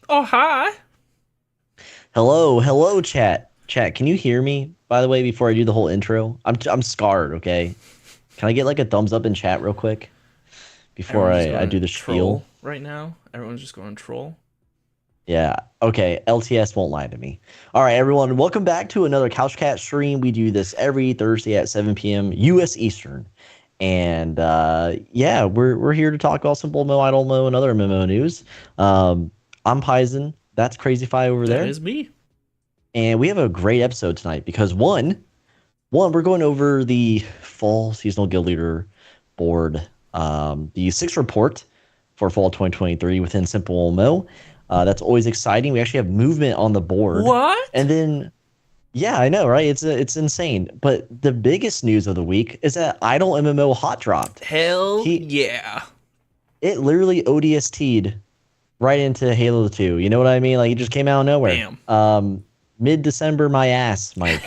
Oh, hi. Hello, chat. Chat, can you hear me? By the way, before I do the whole intro, I'm scarred. Okay, can I get like a thumbs up in chat real quick before Everyone's just I do going the spiel? troll right now. Everyone's just going troll. Yeah. Okay. LTS won't lie to me. All right, everyone. Welcome back to another Couch Cat stream. We do this every Thursday at 7 p.m. U.S. Eastern, and yeah, we're here to talk about SimpleMMO, IdleMMO, and other MMO news. I'm Paisen. That's Crazy Fi over That there. is me. And we have a great episode tonight because one, we're going over the fall seasonal guild leader board, the sixth report for fall 2023 within SimpleMMO. That's always exciting. We actually have movement on the board, What? and then yeah, I know, right? It's insane. But the biggest news of the week is that Idle MMO hot dropped. Hell He yeah. it literally ODST'd right into Halo 2. You know what I mean? Like it just came out of nowhere. Bam. Mid December, my ass, Mike.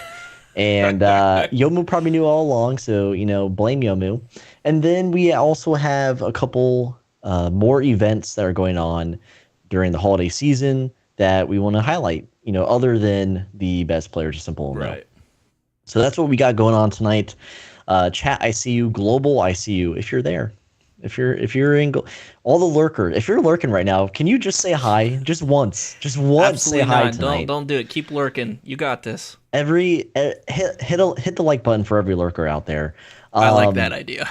And Yomu probably knew all along, so blame Yomu. And then we also have a couple more events that are going on during the holiday season that we want to highlight. Other than the best players of Simple MMO. Right. So that's what we got going on tonight. Chat, I see you. Global, I see you. If you're there, if you're in all the lurkers, if you're lurking right now, can you just say hi? Just once, say Absolutely hi not. Don't tonight. don't do it. Keep lurking. You got this. Hit the like button for every lurker out there. I like that Um, idea.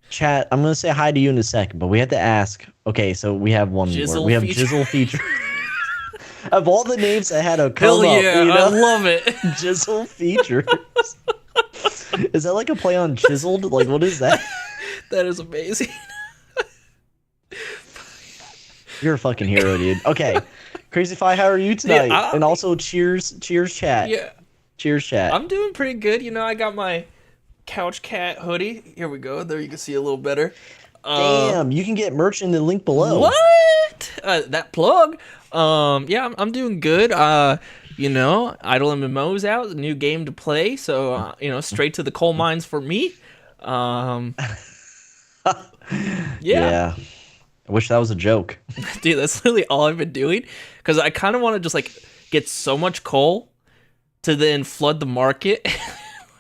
Chat, I'm gonna say hi to you in a second, but we have to ask. Okay, so we have one more. Jizzle We have feature. Jizzle feature. Of all the names that had to Hell come up, yeah. I love it. Jizzle features. Is that like a play on chiseled? Like what is that? That is amazing. You're a fucking hero, dude. Okay, Crazy Fi, how are you Yeah, tonight? And also, cheers, chat. yeah. Cheers, chat. I'm doing pretty good. I got my couch cat hoodie. Here we go. There you can see a little better. Uh Damn, you can get merch in the link below. What? That plug. Yeah, I'm doing good. Idle MMO's out, a new game to play, so straight to the coal mines for me. Um, yeah, Yeah, I wish that was a joke. dude, that's literally all I've been doing because I kind of want to just like get so much coal to then flood the market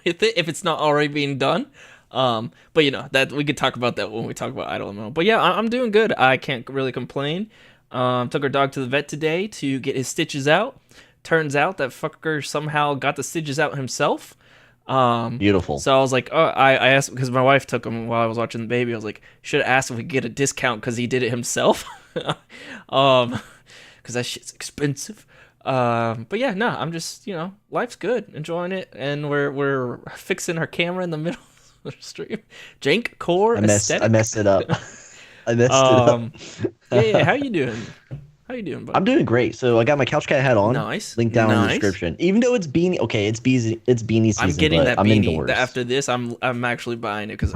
with it if it's not already being done. But that we could talk about that when we talk about Idle MMO. But yeah, I'm doing good. I can't really complain. Took our dog to the vet today to get his stitches out. Turns out that fucker somehow got the stitches out himself. Beautiful. So I was like, oh, I asked because my wife took him while I was watching the baby. I was like, should have asked if we could get a discount because he did it himself. um, because that shit's expensive. But yeah, no, I'm just life's good, enjoying it, and we're fixing our camera in the middle of the stream. Jank core I aesthetic. messed it up. I messed it up. Um, yeah. How you doing? How you doing, bud? I'm doing great. So I got my couch cat hat on. Nice, Link down in the nice. description. Even though it's beanie, okay, it's beanie I'm season, getting but that I'm beanie. indoors. After this, I'm actually buying it because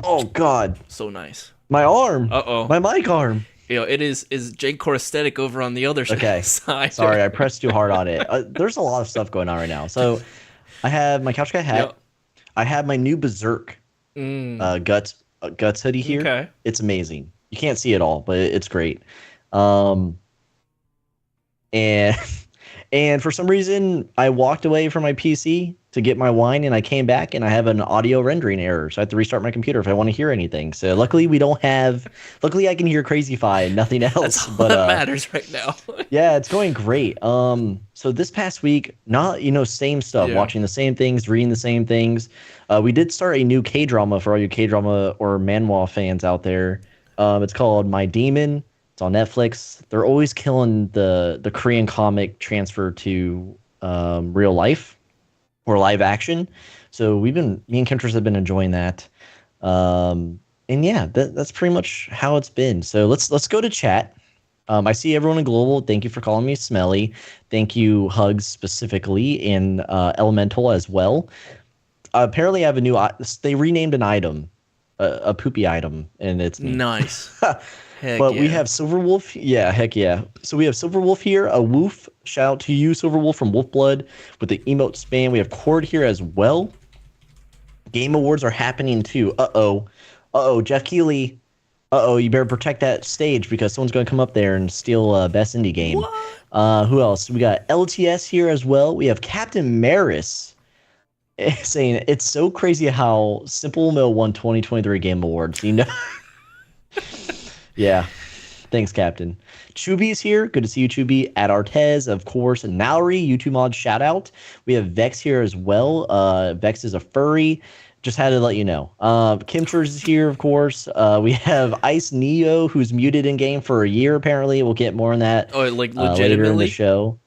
Oh God, so nice. my arm, Uh oh. my mic arm. It is Jake Core aesthetic over on the other Okay, side. sorry, I pressed too hard on it. There's a lot of stuff going on right now. So I have my couch cat hat. Yep. I have my new Berserk guts hoodie here. Okay. It's amazing. You can't see it all, but it's great. Um, and and for some reason, I walked away from my PC to get my wine, and I came back, and I have an audio rendering error, so I have to restart my computer if I want to hear anything. So luckily, we don't have. Luckily, I can hear Crazy Fi and nothing else. That's all But that matters right now. yeah, it's going great. So this past week, not same stuff, Yeah. watching the same things, reading the same things. We did start a new K drama for all you K drama or manhwa fans out there. It's called My Demon. It's on Netflix. They're always killing the Korean comic transfer to real life or live action. So me and Kentress have been enjoying that. And yeah, that's pretty much how it's been. So let's go to chat. I see everyone in global. Thank you for calling me smelly. Thank you, Hugs specifically, and Elemental as well. Apparently, I have a new. They renamed an item, a poopy item, and it's me. Nice. Heck But yeah. we have Silverwolf. Yeah, heck yeah. So we have Silverwolf here, a Woof. Shout out to you, Silverwolf from Wolfblood, with the emote spam. We have Cord here as well. Game awards are happening too. Uh oh. Jeff Keighley. Uh-oh, you better protect that stage because someone's going to come up there and steal best indie game. What? Who else? We got LTS here as well. We have Captain Maris saying it's so crazy how SimpleMMO won 2023 Game Awards. You know? Yeah. Thanks, Captain. Chubi's here. Good to see you, Chubi. At Artez, of course. And Mallory, YouTube mod shout out. We have Vex here as well. Vex is a furry. Just had to let you know. Kimchers is here, of course. We have Ice Neo, who's muted in game for a year, apparently. We'll get more on that Oh, like later in the legitimately? show.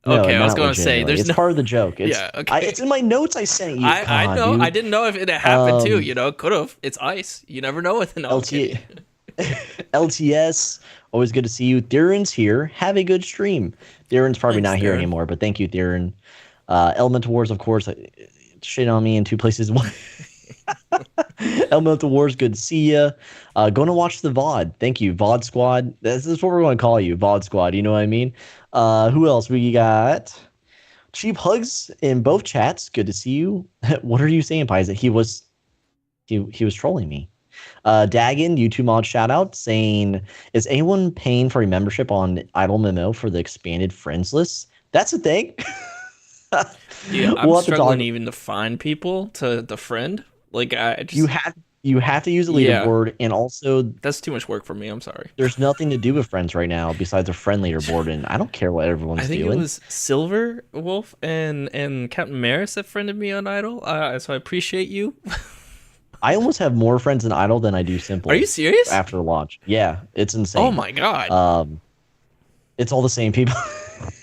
No, Okay, I was not going to say, legitimately. there's It's no. part of the joke. It's, Yeah, okay. it's in my notes I sent you. I know. Dude. I didn't know if it had happened too. Um, You know, could have. It's ice. You never know with an LT, LTS, always good to see you. Darren's here. Have a good stream. Darren's probably Thanks, not here Darren. anymore, but thank you, Darren. Elemental Wars, of course. Shit on me in two places. Elemental Wars, good to see ya. Going to watch the VOD. Thank you, VOD Squad. This is what we're going to call you, VOD Squad. You know what I mean? Who else? We got Cheap Hugs in both chats. Good to see you. What are you saying, Paisa? He was trolling me. Dagon, YouTube mod shout out saying, is anyone paying for a membership on IdleMMO for the expanded friends list? That's a thing. Yeah, I'm We'll have to struggling talk- even to find people to the friend. Like I just you have to use a Yeah. leaderboard, and also that's too much work for me. I'm sorry. there's nothing to do with friends right now besides a friend leaderboard, and I don't care what everyone's I think doing. it was Silver Wolf and Captain Maris that friended me on Idle. So I appreciate you. I almost have more friends in Idle than I do Simple. Are you serious? After launch, yeah, it's insane. Oh my god. It's all the same people.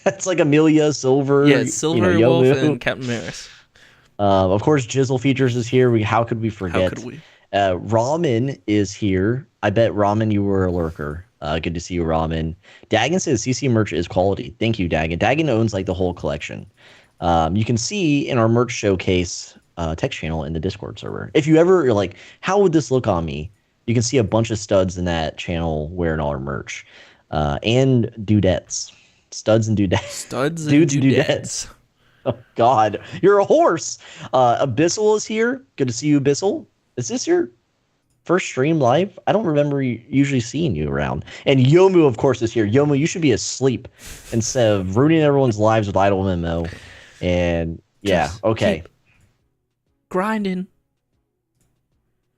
It's like Amelia, Silver, Yeah, it's Silver Wolf Yomu. and Captain Maris. Of course, Jizzle Features is here. How could we forget? How could we? Ramen is here. I bet Ramen, you were a lurker. Good to see you, Ramen. Dagon says CC merch is quality. Thank you, Dagon. Dagon owns like the whole collection. You can see in our merch showcase text channel in the Discord server. If you ever you're like, how would this look on me? You can see a bunch of studs in that channel wearing all our merch. And dudettes. Studs and dudettes. Studs and Dudes and dudettes. Oh, God. You're a horse. Abyssal is here. Good to see you, Abyssal. Is this your first stream live? I don't remember usually seeing you around. And Yomu, of course, is here. Yomu, you should be asleep instead of ruining everyone's lives with IdleMMO. And yeah, Just okay. keep grinding.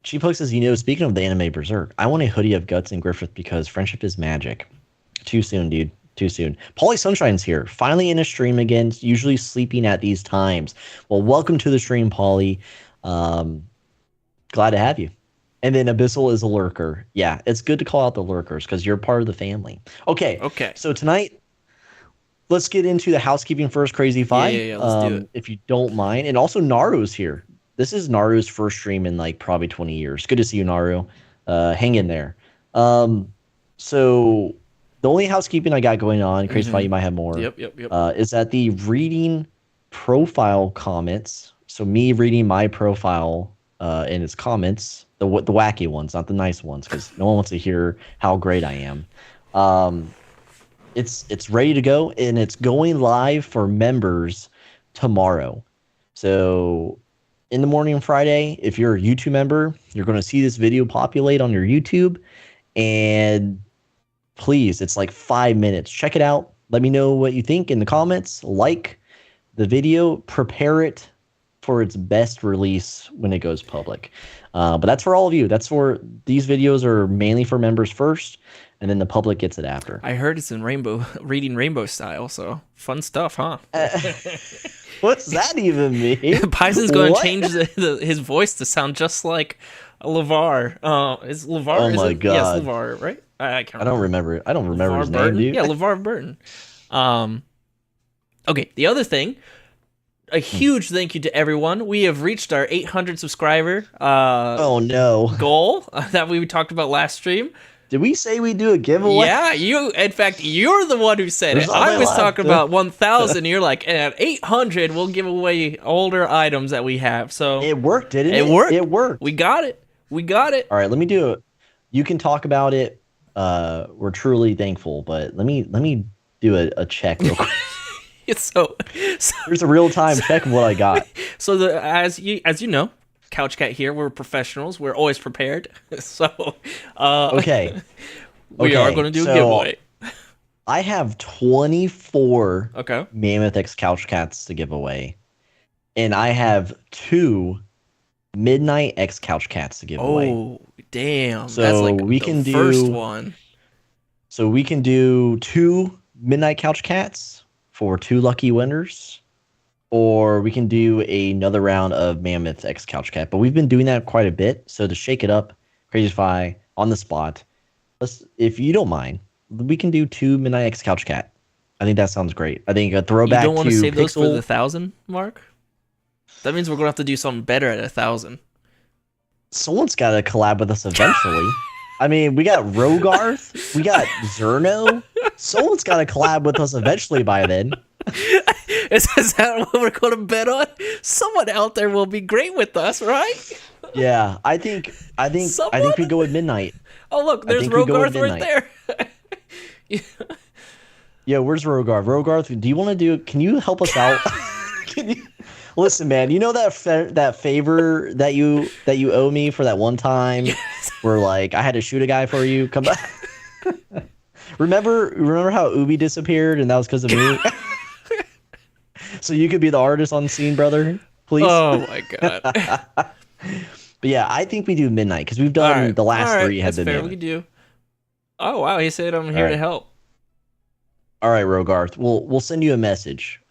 Cheaphook says, speaking of the anime Berserk, I want a hoodie of Guts and Griffith because friendship is magic. Too soon, dude. Too soon. Polly Sunshine's here. Finally in a stream again. Usually sleeping at these times. Well, welcome to the stream, Polly. Glad to have you. And then Abyssal is a lurker. Yeah, it's good to call out the lurkers because you're part of the family. Okay. So tonight, let's get into the housekeeping first, Crazy Fi. Yeah, let's do it. If you don't mind. And also Naru's here. This is Naru's first stream in like probably 20 years. Good to see you, Naru. Hang in there. So the only housekeeping I got going on, Crazy Fi, you might have more. Yep. Is that the reading profile comments. So me reading my profile in its comments, the wacky ones, not the nice ones, because no one wants to hear how great I am. It's ready to go, and it's going live for members tomorrow. So in the morning on Friday, if you're a YouTube member, you're going to see this video populate on your YouTube, and please, it's like 5 minutes. Check it out. Let me know what you think in the comments. Like the video. Prepare it for its best release when it goes public. But that's for all of you. That's for these videos are mainly for members first, and then the public gets it after. I heard it's in reading rainbow style, so fun stuff, huh? What's that even mean? Paisen's going to What? change his voice to sound just like a LeVar. Is LeVar? Oh is my it? God. Yes, LeVar, right? I can't I don't remember. I don't remember LeVar his Burton? name, dude. Yeah, LeVar Burton. Okay, the other thing, a huge thank you to everyone. We have reached our 800 subscriber Oh no! goal that we talked about last stream. Did we say we do a giveaway? Yeah, in fact, you're the one who said There's it. all I my was life. talking about 1,000. You're like, at 800, we'll give away older items that we have. So It worked, didn't it? It worked. It worked. we got it. All right, let me do it. You can talk about it. We're truly thankful, but let me do a check real quick. It's so Here's a real time check of what I got. as you know, Couch Cat here. We're professionals. We're always prepared. So, Okay. we are going to do a giveaway. I have 24 Okay. Mammoth X Couch Cats to give away, and I have 2 Midnight X Couch Cats to give away. Oh, damn. So that's like we the can first do one. So we can do 2 Midnight Couch Cats for 2 lucky winners, or we can do another round of Mammoth X Couch Cat. But we've been doing that quite a bit, so to shake it up, Crazyfy on the spot. If you don't mind, we can do 2 Midnight X Couch Cat. I think that sounds great. I think a throwback You don't want to save Pixel. those for the 1,000 mark? That means we're going to have to do something better at 1,000. Someone's got to collab with us eventually. I mean, we got Rogarth, we got Zerno. Someone's got to collab with us eventually by then. Is that what we're going to bet on? Someone out there will be great with us, right? Yeah, I think we go with Midnight. Oh, look, there's Rogarth right there. Yeah, where's Rogarth? Rogarth, do you want to do? Can you help us out? Can you listen, man? You know that favor that you owe me for that one time, where like I had to shoot a guy for you. Come back. Remember how Ubi disappeared, and that was because of me. So you could be the artist on scene, brother, please. Oh my god. But yeah, I think we do Midnight because we've done the last 3 have been fair. We can do. Oh wow, he said I'm here to help. All right, Rogarth, we'll send you a message.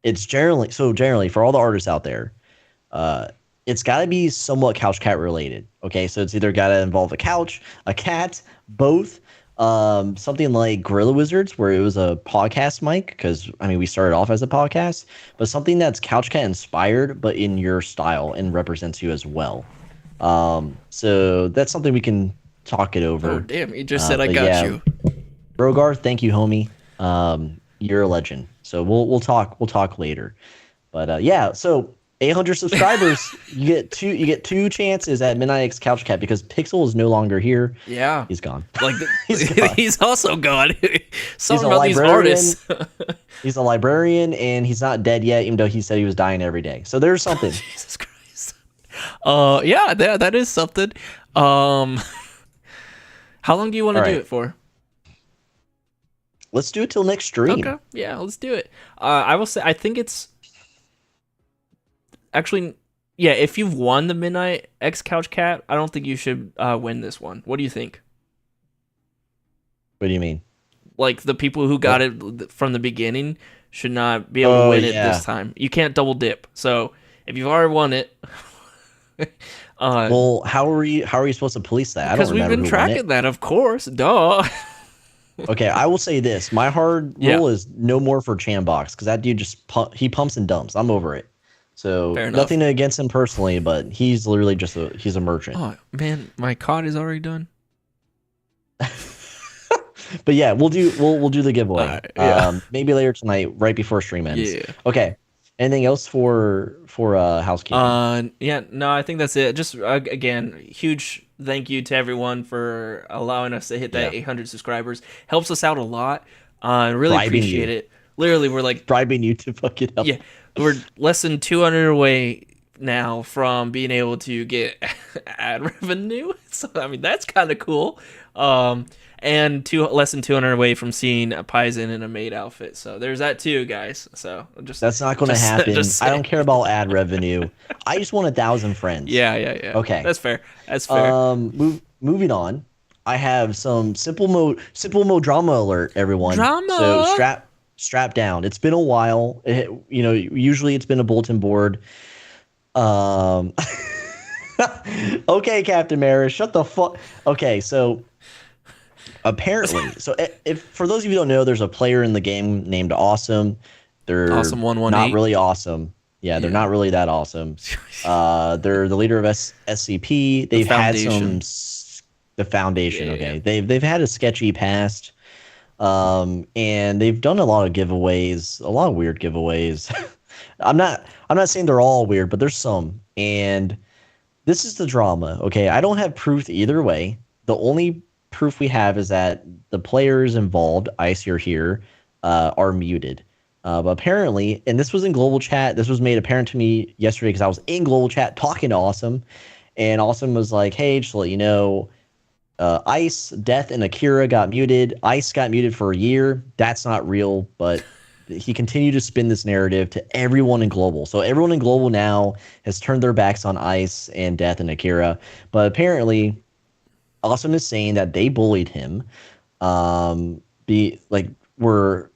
It's generally for all the artists out there, it's got to be somewhat Couch Cat related. Okay, so it's either got to involve a couch, a cat, both. Something like Gorilla Wizards, where it was a podcast mic, because I mean we started off as a podcast, but something that's Couch Cat inspired, but in your style and represents you as well. So that's something we can talk it over. Oh damn! You just said I got you. Rogarth, thank you, homie. You're a legend. So we'll talk later. But yeah, so 800 subscribers, you get two chances at Midnight X Couch Cat because Pixel is no longer here. Yeah, he's gone. Like he's gone. He's also gone. Something about these artists. He's a librarian, and he's not dead yet, even though he said he was dying every day. So there's something. Jesus Christ. Yeah, that is something. How long do you want to do it for? Let's do it till next stream. Okay, yeah, let's do it. I will say, I think it's actually, yeah, if you've won the Midnight X Couch Cat, I don't think you should win this one. What do you think? What do you mean? Like, the people who got it from the beginning should not be able to win it this time. You can't double dip. So, if you've already won it... well, how are you supposed to police that? Because we've been tracking that, of course. Duh. Okay, I will say this. My hard rule is no more for Chambox, because that dude just he pumps and dumps. I'm over it. So nothing against him personally, but he's literally just he's a merchant. Oh man, my COD is already done. But yeah, we'll do the giveaway. Maybe later tonight, right before stream ends. Yeah. Okay. Anything else for housekeeping? Yeah, no, I think that's it. Just again, huge thank you to everyone for allowing us to hit that 800 subscribers. Helps us out a lot. Really appreciate it. Literally, we're like bribing you to fuck it up. Yeah, we're less than 200 away now from being able to get ad revenue. So I mean, that's kind of cool. And less than 200 away from seeing a Paisen in a maid outfit. So there's that too, guys. So that's not going to happen. I don't care about ad revenue. I just want 1,000 friends. Yeah. Okay, that's fair. Moving on. I have some SimpleMMO drama alert, everyone. Drama. So strap down. It's been a while. Usually it's been a bulletin board. Okay, Captain Maris, shut the fuck. Okay, so. Apparently, so if for those of you who don't know, there's a player in the game named Awesome. They're Awesome 118. Not really awesome. Yeah, they're not really that awesome. They're the leader of SCP. They've had the foundation. Okay, they've had a sketchy past, and they've done a lot of giveaways, a lot of weird giveaways. I'm not saying they're all weird, but there's some. And this is the drama. Okay, I don't have proof either way. The only proof we have is that the players involved, Ice, you're here, are muted. But apparently, and this was in global chat. This was made apparent to me yesterday because I was in global chat talking to Awesome, and Awesome was like, "Hey, just to let you know, Ice, Death, and Akira got muted. Ice got muted for a year. That's not real, but he continued to spin this narrative to everyone in global. So everyone in global now has turned their backs on Ice and Death and Akira. But apparently, Awesome is saying that they bullied him. Were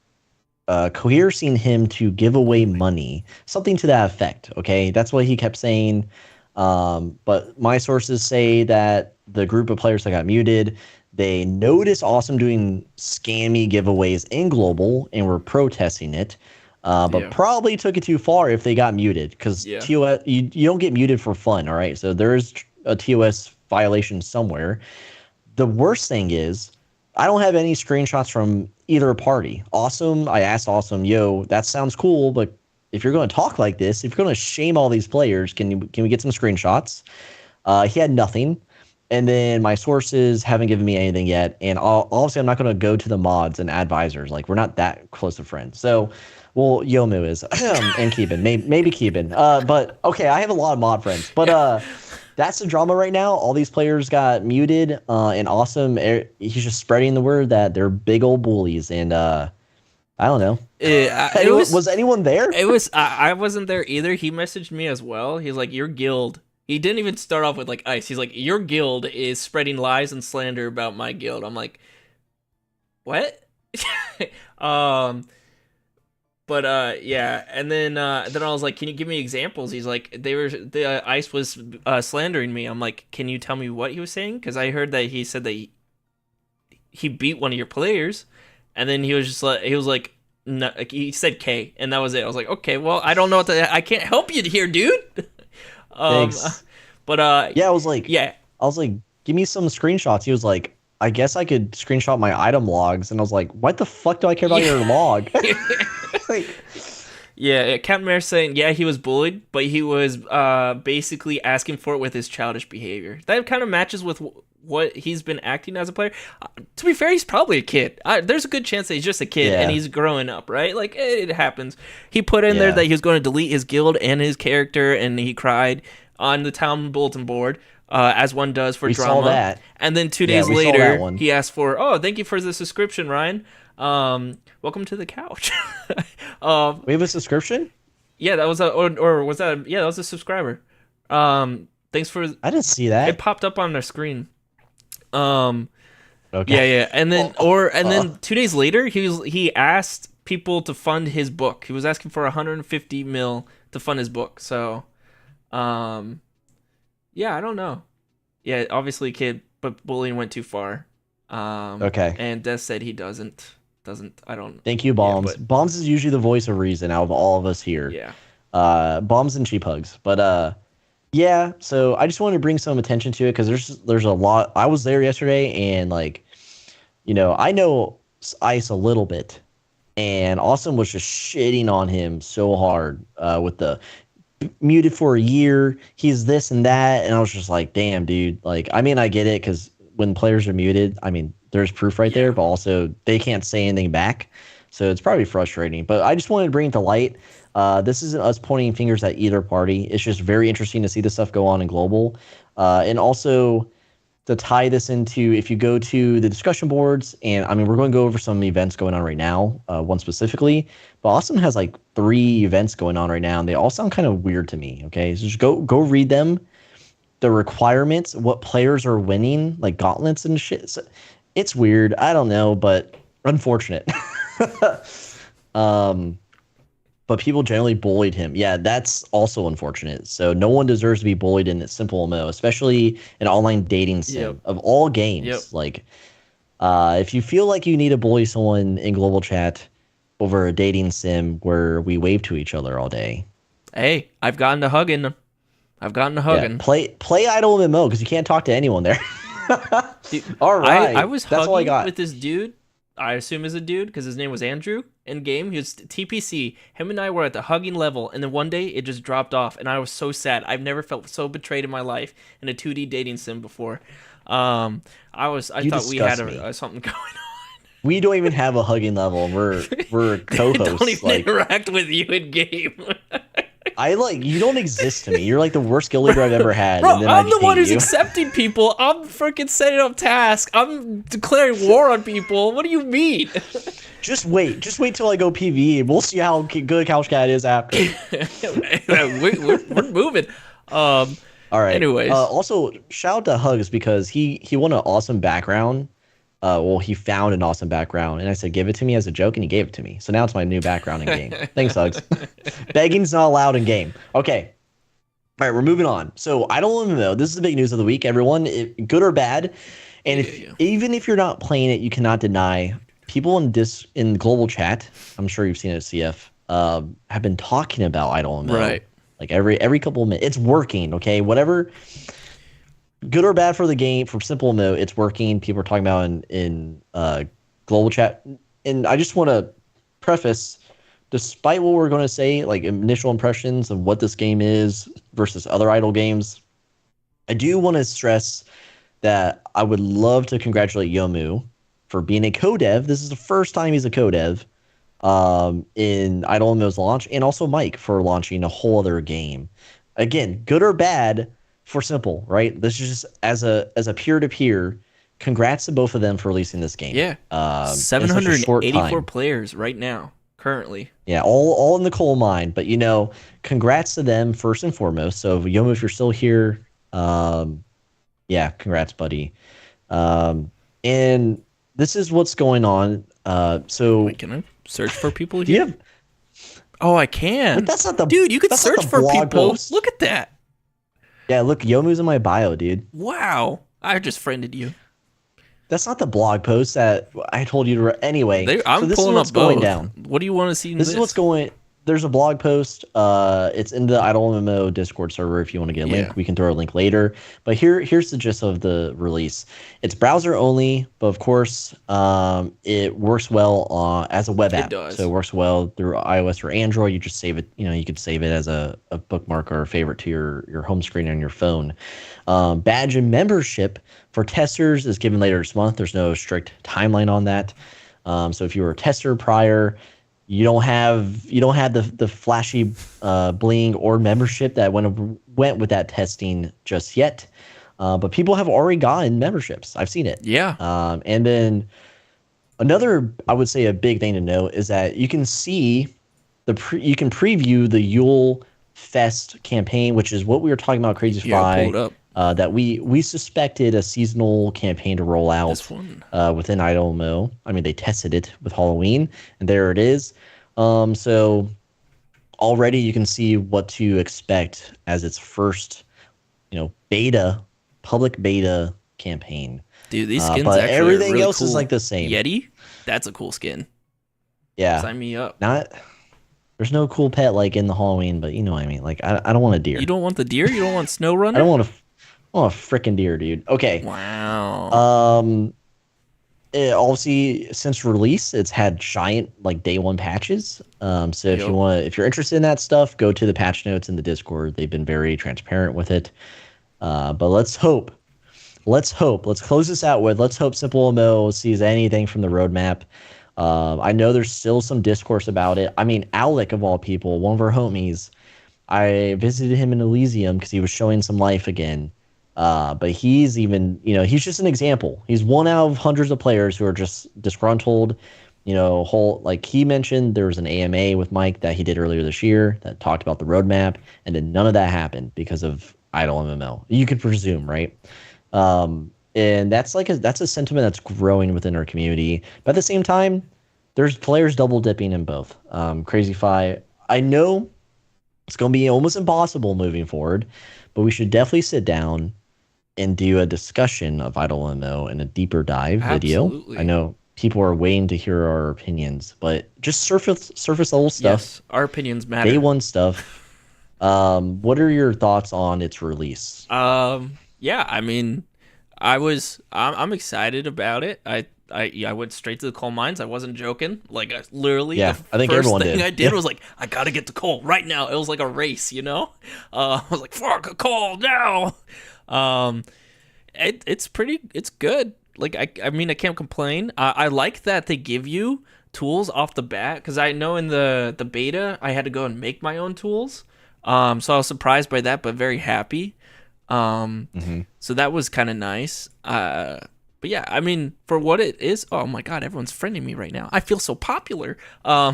coercing him to give away money, something to that effect. Okay, that's what he kept saying. But my sources say that the group of players that got muted, they noticed Awesome doing scammy giveaways in global and were protesting it. But probably took it too far if they got muted because TOS, you don't get muted for fun. All right, so there's a TOS violation somewhere. The worst thing is, I don't have any screenshots from either party. Awesome, I asked Awesome, yo, that sounds cool, but if you're going to talk like this, if you're going to shame all these players, can we get some screenshots? He had nothing. And then my sources haven't given me anything yet. And obviously, I'm not going to go to the mods and advisors. Like, we're not that close of friends. So, well, Yomu is and Keeban, maybe Keeban. But okay, I have a lot of mod friends. But that's the drama right now. All these players got muted, and Awesome, he's just spreading the word that they're big old bullies. And I don't know. Was anyone there? I wasn't there either. He messaged me as well. He's like, your guild. He didn't even start off with like Ice. He's like, your guild is spreading lies and slander about my guild. I'm like, what? Yeah. And then I was like, can you give me examples? He's like, Ice was slandering me. I'm like, can you tell me what he was saying? Because I heard that he said that he beat one of your players, and then he was like, no, like he said K, and that was it. I was like, okay, well, I don't know I can't help you here, dude. Thanks. But I was like, give me some screenshots. He was like, I guess I could screenshot my item logs, and I was like, what the fuck do I care about your log? Captain Mayor saying, he was bullied, but he was basically asking for it with his childish behavior. That kind of matches with what he's been acting as a player. To be fair, he's probably a kid. There's a good chance that he's just a kid and he's growing up, right? Like, it happens. He put in there that he was going to delete his guild and his character, and he cried on the town bulletin board, as one does for drama. Saw that. And then 2 days later, he asked for, thank you for the subscription, Ryan. Welcome to the couch. We have a subscription? Yeah, that was that was a subscriber. Thanks for. I didn't see that. It popped up on their screen. Okay. Yeah, and then then 2 days later, he asked people to fund his book. He was asking for 150 mil to fund his book. So, I don't know. Yeah, obviously, kid, but bullying went too far. Okay. And Des said he doesn't. I don't. Thank you, Bombs. Bombs is usually the voice of reason out of all of us here. Yeah. Bombs and cheap hugs, but yeah. So I just wanted to bring some attention to it because there's a lot. I was there yesterday, and like, I know Ice a little bit, and Awesome was just shitting on him so hard with the muted for a year. He's this and that, and I was just like, damn, dude. Like, I mean, I get it because when players are muted, I mean, there's proof right there, but also they can't say anything back. So it's probably frustrating. But I just wanted to bring it to light. This isn't us pointing fingers at either party. It's just very interesting to see this stuff go on in global. And also to tie this into, if you go to the discussion boards, and I mean, we're going to go over some events going on right now, one specifically. But Awesome has like 3 events going on right now, and they all sound kind of weird to me. Okay, so just go read them. The requirements, what players are winning, like gauntlets and shit. So, it's weird. I don't know, but unfortunate. But people generally bullied him. Yeah, that's also unfortunate. So no one deserves to be bullied in SimpleMMO, especially an online dating sim of all games. Yep. Like, if you feel like you need to bully someone in global chat over a dating sim where we wave to each other all day. Hey, I've gotten to hugging them. Yeah, play IdleMMO because you can't talk to anyone there. Dude, all right. I was hugging with this dude. I assume is a dude because his name was Andrew in game. He was TPC. Him and I were at the hugging level, and then one day it just dropped off, and I was so sad. I've never felt so betrayed in my life in a 2D dating sim before. I thought we had something going on. We don't even have a hugging level. We're They don't co-hosts. even Like interact with you in game. you don't exist to me. You're like the worst guild leader I've ever had, Bro, and then I I'm just the one hate who's you. accepting people. I'm freaking setting up tasks. I'm declaring war on people. What do you mean? Just wait till I go PvE. We'll see how good Couch Cat is after. We're moving. Um. All right. Anyways, Also, shout out to Hugs because he won an awesome background. Well, he found an awesome background, and I said, "Give it to me" as a joke, and he gave it to me. So now it's my new background in game. Thanks, Hugs. Begging's not allowed in game. Okay. All right, we're moving on. So IdleMMO, this is the big news of the week, everyone. Good or bad, and even if you're not playing it, you cannot deny people in global chat. I'm sure you've seen it at CF. Have been talking about IdleMMO. right. Like every couple of minutes, it's working. Okay, whatever, good or bad for the game, for SimpleMMO, it's working. People are talking about in global chat, and I just want to preface, despite what we're going to say, like initial impressions of what this game is versus other idle games, I do want to stress that I would love to congratulate Yomu for being a co-dev. This is the first time he's a co-dev in IdleMMO's launch, and also Mike for launching a whole other game. Again, good or bad for Simple, right? This is just as a peer-to-peer. Congrats to both of them for releasing this game. Yeah. In such a short 784 time. players right now, currently. Yeah, all in the coal mine. But congrats to them first and foremost. So Yomu, if you're still here, yeah, congrats, buddy. And this is what's going on. So Wait, can I search for people here? yeah, Oh, I can. but that's not the Dude, you could that's not search the for blog people. post. Look at that. Yeah, look, Yomu's in my bio, dude. Wow. I just friended you. That's not the blog post that I told you to. Anyway, I'm so this pulling is what's up going both. down. What do you want to see in This is what's going. There's a blog post. It's in the IdleMMO Discord server. If you want to get a link, we can throw a link later. But here's the gist of the release. It's browser only, but of course, it works well as a web app. It does. So it works well through iOS or Android. You just save it. You could save it as a bookmark or a favorite to your home screen on your phone. Badge and membership for testers is given later this month. There's no strict timeline on that. So if you were a tester prior, you don't have the flashy bling or membership that went with that testing just yet. But people have already gotten memberships. I've seen it. Yeah. And then another, I would say, a big thing to note is that you can see you can preview the Yule Fest campaign, which is what we were talking about, Crazy Fry. Pull it up. That we suspected a seasonal campaign to roll out within IdleMMO. I mean, they tested it with Halloween, and there it is. So already you can see what to expect as its first, public beta campaign. Dude, these skins but actually everything are really else cool. is like the same. Yeti? That's a cool skin. Yeah. Sign me up. There's no cool pet like in the Halloween, but you know what I mean. Like I don't want a deer. You don't want the deer? You don't want Snow Runner? I don't want a freaking deer, dude. Okay. Wow. Obviously, since release, it's had giant day one patches. So if you're interested in that stuff, go to the patch notes in the Discord. They've been very transparent with it. But let's hope. Let's close this out with. Let's hope SimpleMMO sees anything from the roadmap. I know there's still some discourse about it. I mean, Alec, of all people, one of our homies, I visited him in Elysium because he was showing some life again. But he's he's just an example. He's one out of hundreds of players who are just disgruntled. He mentioned there was an AMA with Mike that he did earlier this year that talked about the roadmap, and then none of that happened because of IdleMMO. You could presume, right? And that's a sentiment that's growing within our community. But at the same time, there's players double dipping in both. Crazy Fi, I know it's going to be almost impossible moving forward, but we should definitely sit down and do a discussion of IdleMMO in a deeper dive video. I know people are waiting to hear our opinions, but just surface level stuff. Yes, our opinions matter. Day one stuff. What are your thoughts on its release? Yeah, I mean, I'm excited about it. I went straight to the coal mines. I wasn't joking. Like, I think everyone thing did. I did was like, I gotta get to coal right now. It was like a race, I was like, fuck, a coal now. It's good. Like I mean, I can't complain. I like that they give you tools off the bat, because I know in the beta I had to go and make my own tools. So I was surprised by that, but very happy. So that was kind of nice. But yeah, I mean, for what it is, oh my god, everyone's friending me right now. I feel so popular. Yeah,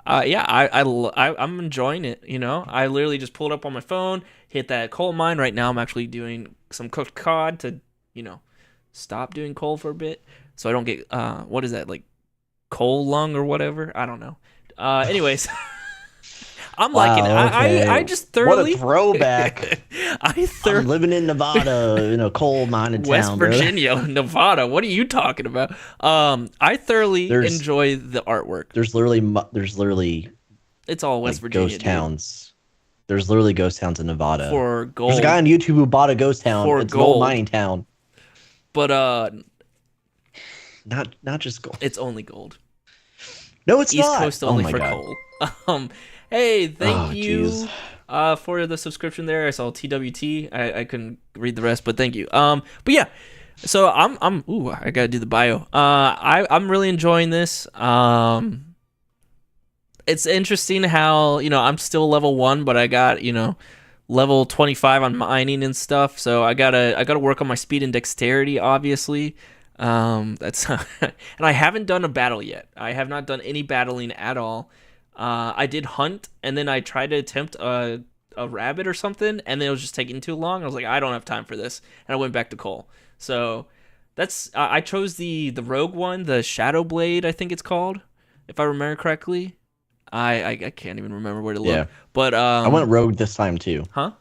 I'm enjoying it. You know, I literally just pulled up on my phone, hit that coal mine. Right now, I'm actually doing some cooked cod to, stop doing coal for a bit, so I don't get what is that, like coal lung or whatever? I don't know. Anyways. I'm liking it. Okay. I just thoroughly. What a throwback. I'm living in Nevada, in a coal mining town, West Virginia, Nevada. What are you talking about? I thoroughly enjoy the artwork. There's literally. It's all West Virginia. Ghost towns. There's literally ghost towns in Nevada. For gold. There's a guy on YouTube who bought a ghost town. For it's gold. an old mining town. But not just gold. It's only gold. No, it's East not. Coast only for God. coal. Hey, thank you for the subscription there. I saw TWT. I couldn't read the rest, but thank you. But yeah, so ooh, I gotta do the bio. I'm really enjoying this. It's interesting how, I'm still level 1, but I got, level 25 on mining and stuff. So I gotta work on my speed and dexterity, obviously. That's and I haven't done a battle yet. I have not done any battling at all. I did hunt, and then I tried to attempt a rabbit or something, and then it was just taking too long. I was like, I don't have time for this, and I went back to coal. So that's I chose the rogue one, the Shadow Blade, I think it's called, if I remember correctly. I can't even remember where to look. Yeah. But I went rogue this time too. Huh?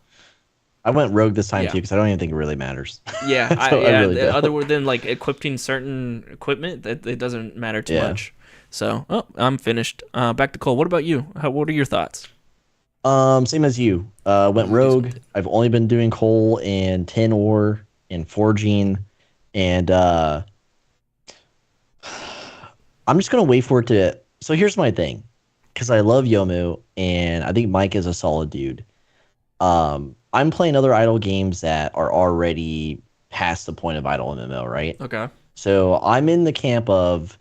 I went rogue this time too, because I don't even think it really matters. Yeah, So I really don't. other than like equipping certain equipment, that it doesn't matter too much. So, I'm finished. Back to Cole. What about you? What are your thoughts? Same as you. Went rogue. I've only been doing coal and tin ore and forging, and I'm just gonna wait for it to. So here's my thing, because I love Yomu and I think Mike is a solid dude. I'm playing other idle games that are already past the point of IdleMMO, right? Okay. So I'm in the camp of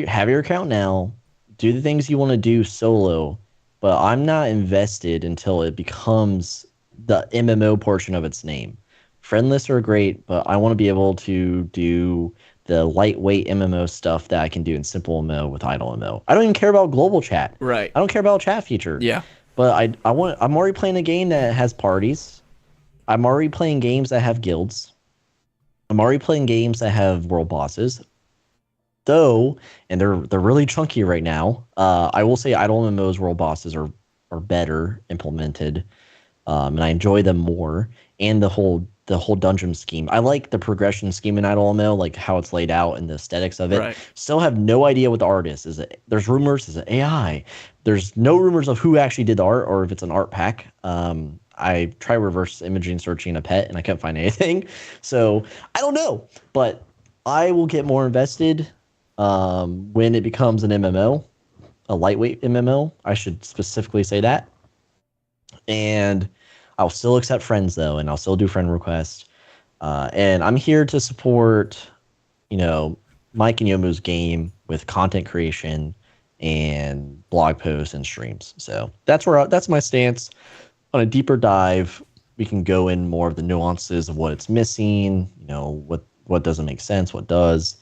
have your account now, do the things you want to do solo, but I'm not invested until it becomes the MMO portion of its name. Friend lists are great, but I want to be able to do the lightweight MMO stuff that I can do in SimpleMMO with IdleMMO. I don't even care about global chat. Right. I don't care about chat feature. Yeah. But I'm already playing a game that has parties. I'm already playing games that have guilds. I'm already playing games that have world bosses. Though, and they're really chunky right now. I will say IdleMMO's world bosses are better implemented, and I enjoy them more. And the whole dungeon scheme. I like the progression scheme in IdleMMO, like how it's laid out and the aesthetics of it. Right. Still have no idea what the art is. There's rumors? Is it AI? There's no rumors of who actually did the art or if it's an art pack. I tried reverse imaging searching a pet and I couldn't find anything. So I don't know, but I will get more invested when it becomes an MMO, a lightweight MMO. I should specifically say that. And I'll still accept friends though, and I'll still do friend requests. And I'm here to support, Mike and Yomu's game with content creation and blog posts and streams. So that's my stance. On a deeper dive, we can go in more of the nuances of what it's missing, what doesn't make sense, what does.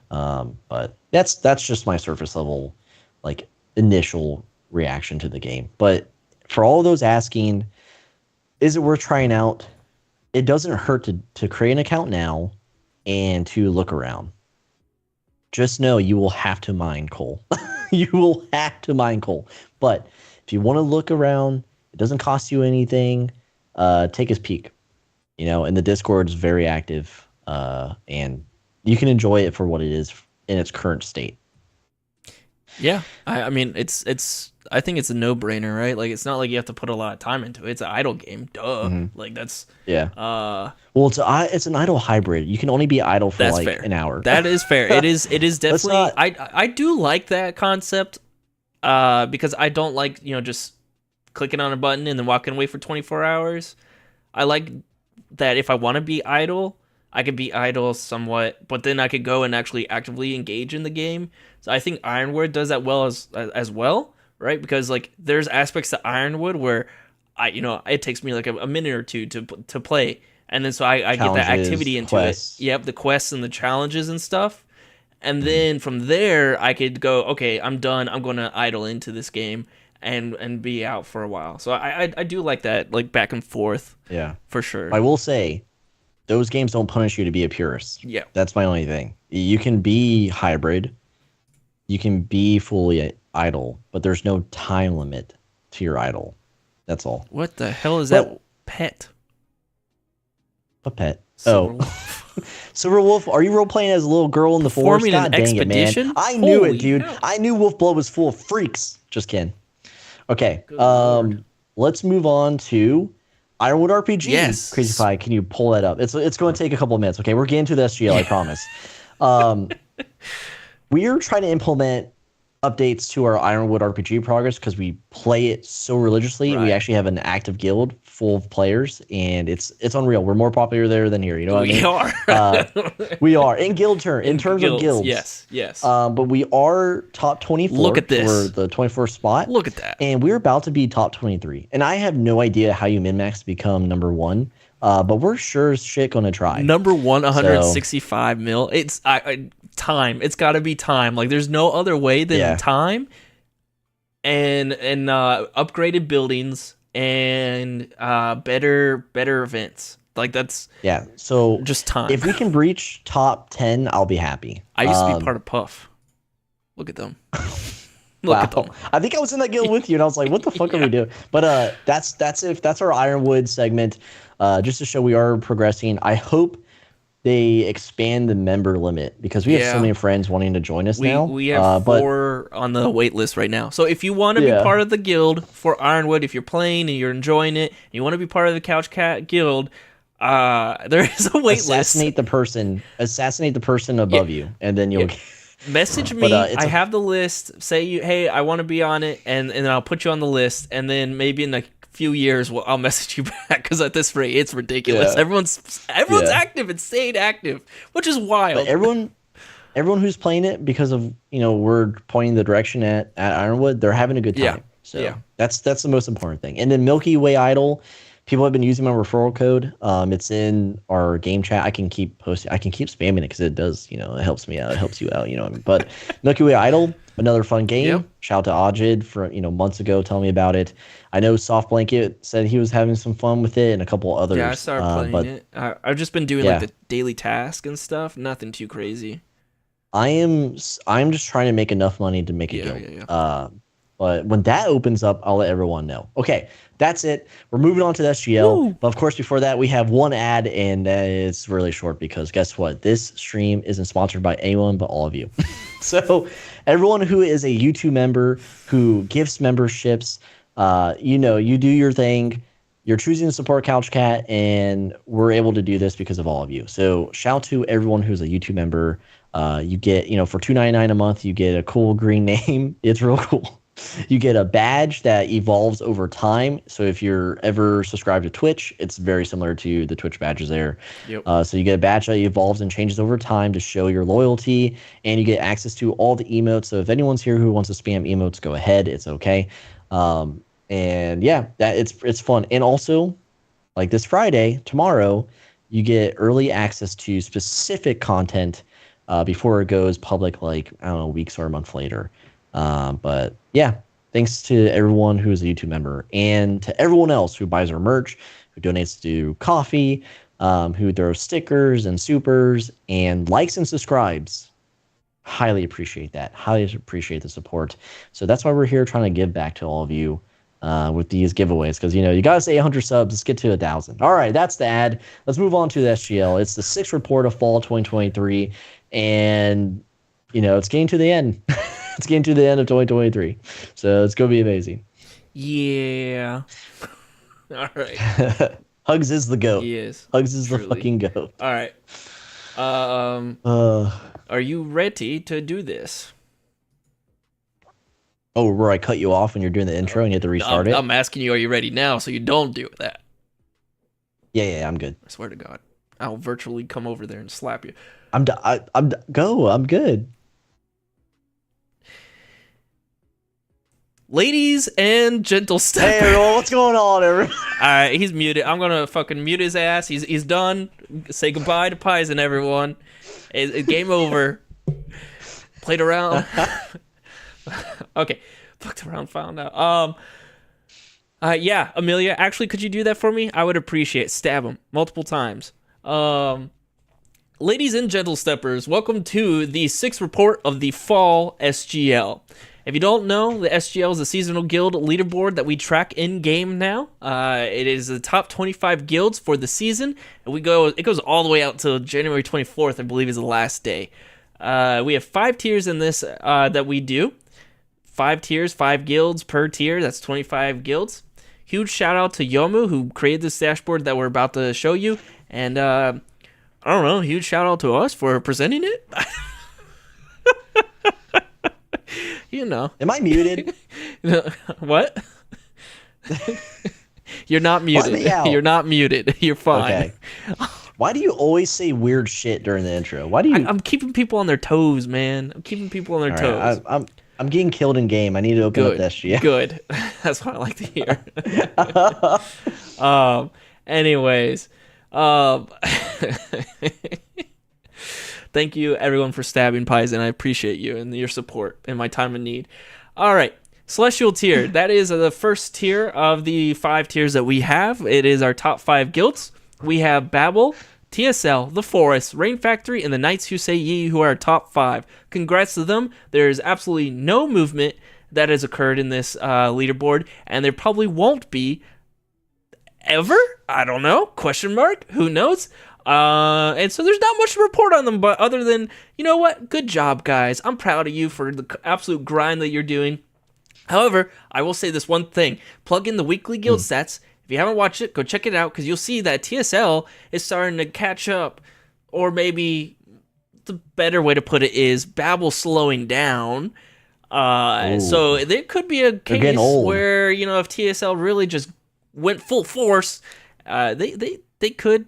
But that's just my surface level, like initial reaction to the game. But for all those asking, is it worth trying out? It doesn't hurt to create an account now and to look around. Just know you will have to mine coal. You will have to mine coal. But if you want to look around, it doesn't cost you anything. Take a peek. And the Discord's very active, and you can enjoy it for what it is in its current state. Yeah, I mean, I think it's a no-brainer, right? Like, it's not like you have to put a lot of time into it. It's an idle game, duh. Mm-hmm. Like, that's well, it's an idle hybrid. You can only be idle for like fair. An hour. That is fair. It is definitely. I do like that concept, because I don't like just clicking on a button and then walking away for 24 hours. I like that if I want to be idle, I could be idle somewhat, but then I could go and actually actively engage in the game. So I think Ironwood does that well as well, right? Because like there's aspects to Ironwood where it takes me like a minute or two to play, and then so I get that Challenges, activity into it. quests. Yep, the quests and the challenges and stuff. And then from there, I could go, okay, I'm done. I'm going to idle into this game and be out for a while. So I do like that, like back and forth. Yeah. For sure. I will say, those games don't punish you to be a purist. Yeah. That's my only thing. You can be hybrid. You can be fully idle, but there's no time limit to your idle. That's all. What the hell is that pet? A pet. Silver Silver Wolf, are you role playing as a little girl in the forest? Performing an God dang it, expedition? man. I knew Holy it, dude. hell. I knew Wolf Blood was full of freaks. Just kidding. Okay. Good Lord. Let's move on to Ironwood RPG. Yes. Crazy Pie, can you pull that up? It's going to take a couple of minutes. Okay, we're getting to the SGL, I promise. We're trying to implement updates to our Ironwood RPG progress because we play it so religiously. Right. We actually have an active guild full of players, and it's unreal. We're more popular there than here. You know what I mean? We are in terms of guilds. Yes. But we are top 24. Look at this. We're the 24th spot. Look at that. And we're about to be top 23. And I have no idea how you min-max to become number one. But we're sure as shit gonna try. Number 165 mil. It's time. It's got to be time. Like there's no other way than time. And upgraded buildings and better events. Like that's So just time. If we can breach top 10, I'll be happy. I used to be part of Puff. Look at them. Look at them. I think I was in that guild with you, and I was like, "What the fuck are we doing?" But that's our Ironwood segment. Just to show we are progressing. I hope they expand the member limit because we have so many friends wanting to join us now. We have 4 on the wait list right now. So if you want to be part of the guild for Ironwood, if you're playing and you're enjoying it, and you want to be part of the Couch Cat Guild, there is a wait list. Assassinate the person above you, and then you'll. Message me. I have the list. Say hey, I want to be on it, and I'll put you on the list, and then maybe in a few years, I'll message you back because at this rate, it's ridiculous. Yeah. Everyone's active and staying active, which is wild. But everyone who's playing it because of we're pointing the direction at Ironwood, they're having a good time. Yeah. So that's the most important thing. And then Milky Way Idle. People have been using my referral code. It's in our game chat. I can keep posting. I can keep spamming it because it does. It helps me out. It helps you out. You know what I mean? But Milky Way Idle, another fun game. Yep. Shout out to Ajid for months ago telling me about it. I know Soft Blanket said he was having some fun with it, and a couple others. Yeah, I started playing it. I've just been doing like the daily task and stuff. Nothing too crazy. I'm just trying to make enough money to make a guild. Yeah. But when that opens up, I'll let everyone know. Okay, that's it. We're moving on to the SGL. Woo. But of course, before that, we have one ad, and it's really short because guess what? This stream isn't sponsored by anyone but all of you. So everyone who is a YouTube member who gifts memberships, you do your thing. You're choosing to support Couch Cat, and we're able to do this because of all of you. So shout to everyone who's a YouTube member. You get, for $2.99 a month, you get a cool green name. It's real cool. You get a badge that evolves over time. So if you're ever subscribed to Twitch, it's very similar to the Twitch badges there. Yep. So you get a badge that evolves and changes over time to show your loyalty, and you get access to all the emotes. So if anyone's here who wants to spam emotes, go ahead. It's okay. And yeah, it's fun. And also, like this Friday, tomorrow, you get early access to specific content before it goes public, like, I don't know, weeks or a month later. But yeah, thanks to everyone who is a YouTube member and to everyone else who buys our merch, who donates to coffee, who throws stickers and supers and likes and subscribes. Highly appreciate that. Highly appreciate the support. So that's why we're here trying to give back to all of you with these giveaways, because you got to say 100 subs. Let's get to 1,000. All right, that's the ad. Let's move on to the SGL. It's the 6th report of fall 2023, and it's getting to the end. It's getting to the end of 2023, so it's gonna be amazing. Yeah. All right. Hugs is the goat. He is. Hugs is truly the fucking goat. All right. Are you ready to do this? Oh, where I cut you off when you're doing the intro and you have to restart it? I'm asking you, are you ready now? So you don't do that. Yeah, I'm good. I swear to God. I'll virtually come over there and slap you. I'm good. Ladies and gentle steppers. Hey everyone, what's going on, everyone? Alright, he's muted. I'm gonna fucking mute his ass. He's done. Say goodbye to Paisen, everyone. Game over. Played around. Okay. Fucked around, found out. Yeah, Amelia, actually, could you do that for me? I would appreciate it. Stab him multiple times. Ladies and gentle steppers, welcome to the 6th report of the Fall SGL. If you don't know, the SGL is a seasonal guild leaderboard that we track in-game now. It is the top 25 guilds for the season, and it goes all the way out till January 24th, I believe is the last day. We have 5 tiers in this that we do. 5 tiers, 5 guilds per tier, that's 25 guilds. Huge shout out to Yomu, who created this dashboard that we're about to show you, and I don't know, huge shout out to us for presenting it. You know. Am I muted? What? You're not muted. You're not muted. You're fine. Okay. Why do you always say weird shit during the intro? Why do you? I'm keeping people on their toes, man. I'm keeping people on their toes. I'm getting killed in game. I need to open up the SGL. Good. That's what I like to hear. Anyways. Thank you, everyone, for stabbing Paisen. I appreciate you and your support in my time of need. All right. Celestial tier. That is the first tier of the 5 tiers that we have. It is our top 5 guilds. We have Babel, TSL, The Forest, Rain Factory, and the Knights Who Say Ye, who are our top 5. Congrats to them. There is absolutely no movement that has occurred in this leaderboard, and there probably won't be ever. I don't know. Question mark. Who knows? And so there's not much to report on them, but other than, you know what? Good job, guys. I'm proud of you for the absolute grind that you're doing. However, I will say this one thing. Plug in the weekly guild stats. If you haven't watched it, go check it out, because you'll see that TSL is starting to catch up. Or maybe the better way to put it is Babel slowing down. So there could be a case where, you know, if TSL really just went full force, they could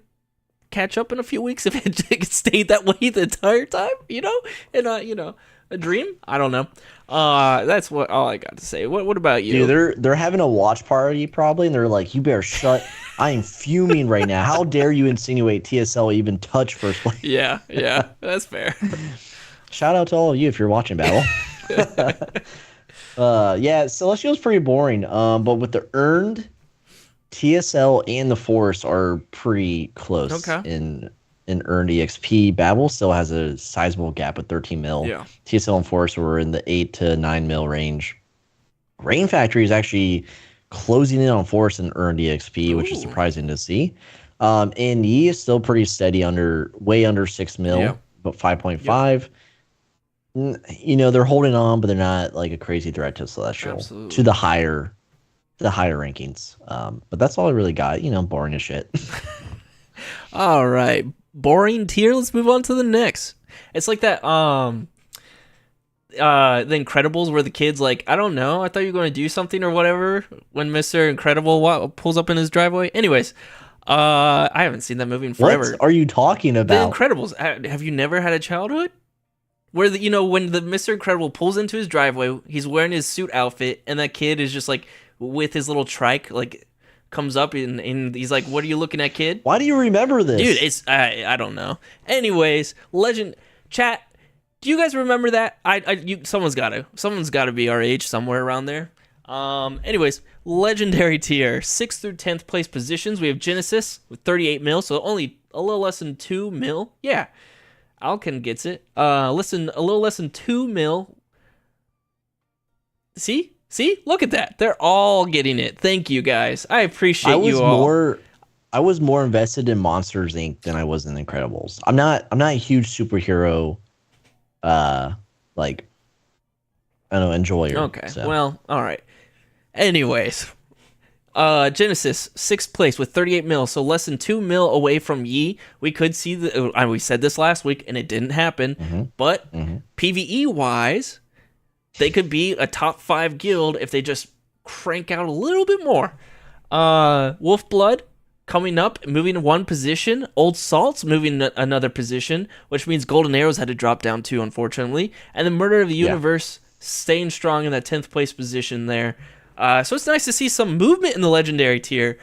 catch up in a few weeks if it stayed that way the entire time, you know? And, you know, a dream? I don't know. That's all I got to say. What about you? Dude, they're having a watch party probably, and they're like, you better shut. I am fuming right now. How dare you insinuate TSL even touch first place? Yeah, that's fair. Shout out to all of you if you're watching Battle. Yeah, Celestial's pretty boring. But with the earned, TSL and the Forest are pretty close in earned EXP. Babel still has a sizable gap with 13 mil. Yeah. TSL and Forest were in the 8 to 9 mil range. Rain Factory is actually closing in on Forest and earned EXP, which is surprising to see. And Yi is still pretty steady way under 6 mil, but 5.5. You know, they're holding on, but they're not like a crazy threat to Celestial. Absolutely. To the higher rankings. But that's all I really got. You know, boring as shit. All right, boring tier. Let's move on to the next. It's like that the Incredibles, where the kid's like, I don't know, I thought you were going to do something or whatever, when Mr. Incredible pulls up in his driveway. Anyways, I haven't seen that movie in forever. What are you talking about? The Incredibles. Have you never had a childhood where when the Mr. Incredible pulls into his driveway, he's wearing his suit outfit, and that kid is just like with his little trike, like, comes up and he's like, "What are you looking at, kid?" Why do you remember this? Dude, it's I don't know. Anyways, legend chat. Do you guys remember that? Someone's got to be our age, somewhere around there. Anyways, legendary tier, 6th through 10th place positions. We have Genesis with 38 mil, so only a little less than 2 mil. Yeah, Alkin gets it. A little less than 2 mil. See, look at that. They're all getting it. Thank you, guys. I appreciate you all. I was more invested in Monsters Inc. than I was in Incredibles. I'm not a huge superhero, like, I don't know, enjoyer. Okay, so. Well, all right. Anyways, Genesis, 6th place with 38 mil, so less than 2 mil away from Yi. We could see we said this last week, and it didn't happen. But PvE-wise, they could be a top 5 guild if they just crank out a little bit more. Wolfblood coming up, moving one position. Old Salt's moving another position, which means Golden Arrows had to drop down too, unfortunately. And the Murder of the Universe staying strong in that 10th place position there. So it's nice to see some movement in the Legendary tier.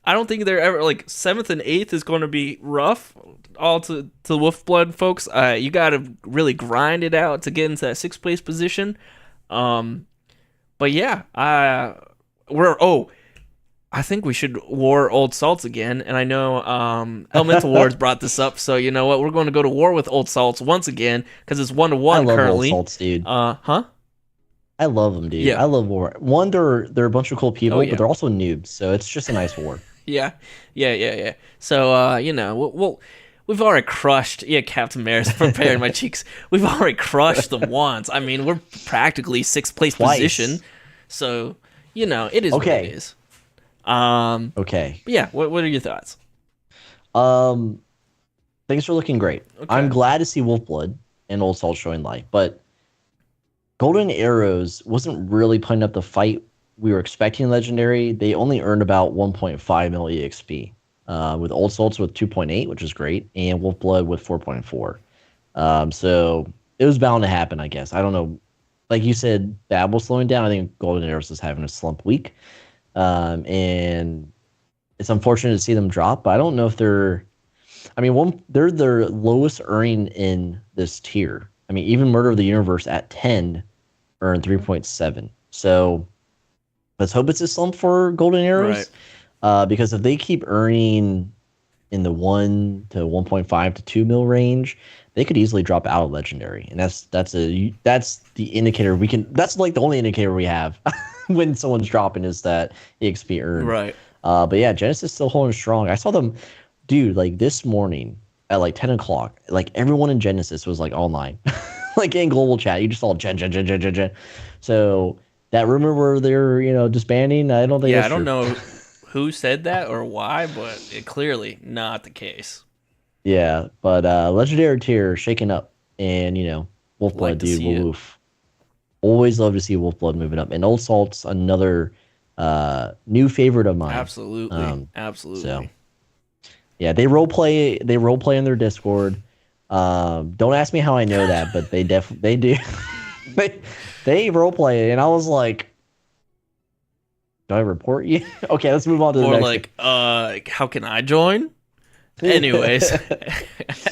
I don't think they're ever, like, 7th and 8th is going to be rough. All to Wolfblood folks. You got to really grind it out to get into that 6th place position. But yeah, I think we should war Old Salts again. And I know Elemental Wars brought this up, so you know what? We're going to go to war with Old Salts once again because it's 1-1 currently. I love Old Salts, dude. Huh? I love them, dude. Yeah. I love war. One, they're a bunch of cool people, but they're also noobs, so it's just a nice war. Yeah. So you know, we've already crushed. Yeah, Captain Maris preparing my cheeks. We've already crushed them once. I mean, we're practically 6th place position. So you know, it is what it is. Okay. But yeah. What are your thoughts? Things are looking great. Okay. I'm glad to see Wolfblood and Old Salt showing light, but Golden Arrows wasn't really putting up the fight we were expecting Legendary. They only earned about 1.5 mil EXP, with Old Salts with 2.8, which is great, and Wolfblood with 4.4. So it was bound to happen, I guess. I don't know. Like you said, Bab was slowing down. I think Golden Arrows is having a slump week. And it's unfortunate to see them drop, but I don't know if they're their lowest earning in this tier. I mean, even Murder of the Universe at 10 earned 3.7. So let's hope it's a slump for Golden Arrows. Right. Because if they keep earning in the 1 to 1.5 to 2 mil range, they could easily drop out of Legendary. And that's the indicator we can. That's like the only indicator we have when someone's dropping is that EXP earned. Right. But yeah, Genesis still holding strong. I saw them, dude, like this morning at like 10 o'clock, like everyone in Genesis was like online, like in global chat. You just saw Gen. So that rumor where they're, disbanding, I don't think that's true. I don't know who said that or why, but it clearly not the case. Yeah, but Legendary tier shaking up, and Wolfblood, dude, woof. Always love to see Wolfblood moving up, and Old Salt's another new favorite of mine. Absolutely. So, yeah, they role play in their Discord. Don't ask me how I know that, but they do. they role play, and I was like, do I report you? Okay, let's move on to the next. Or like, how can I join? Anyways,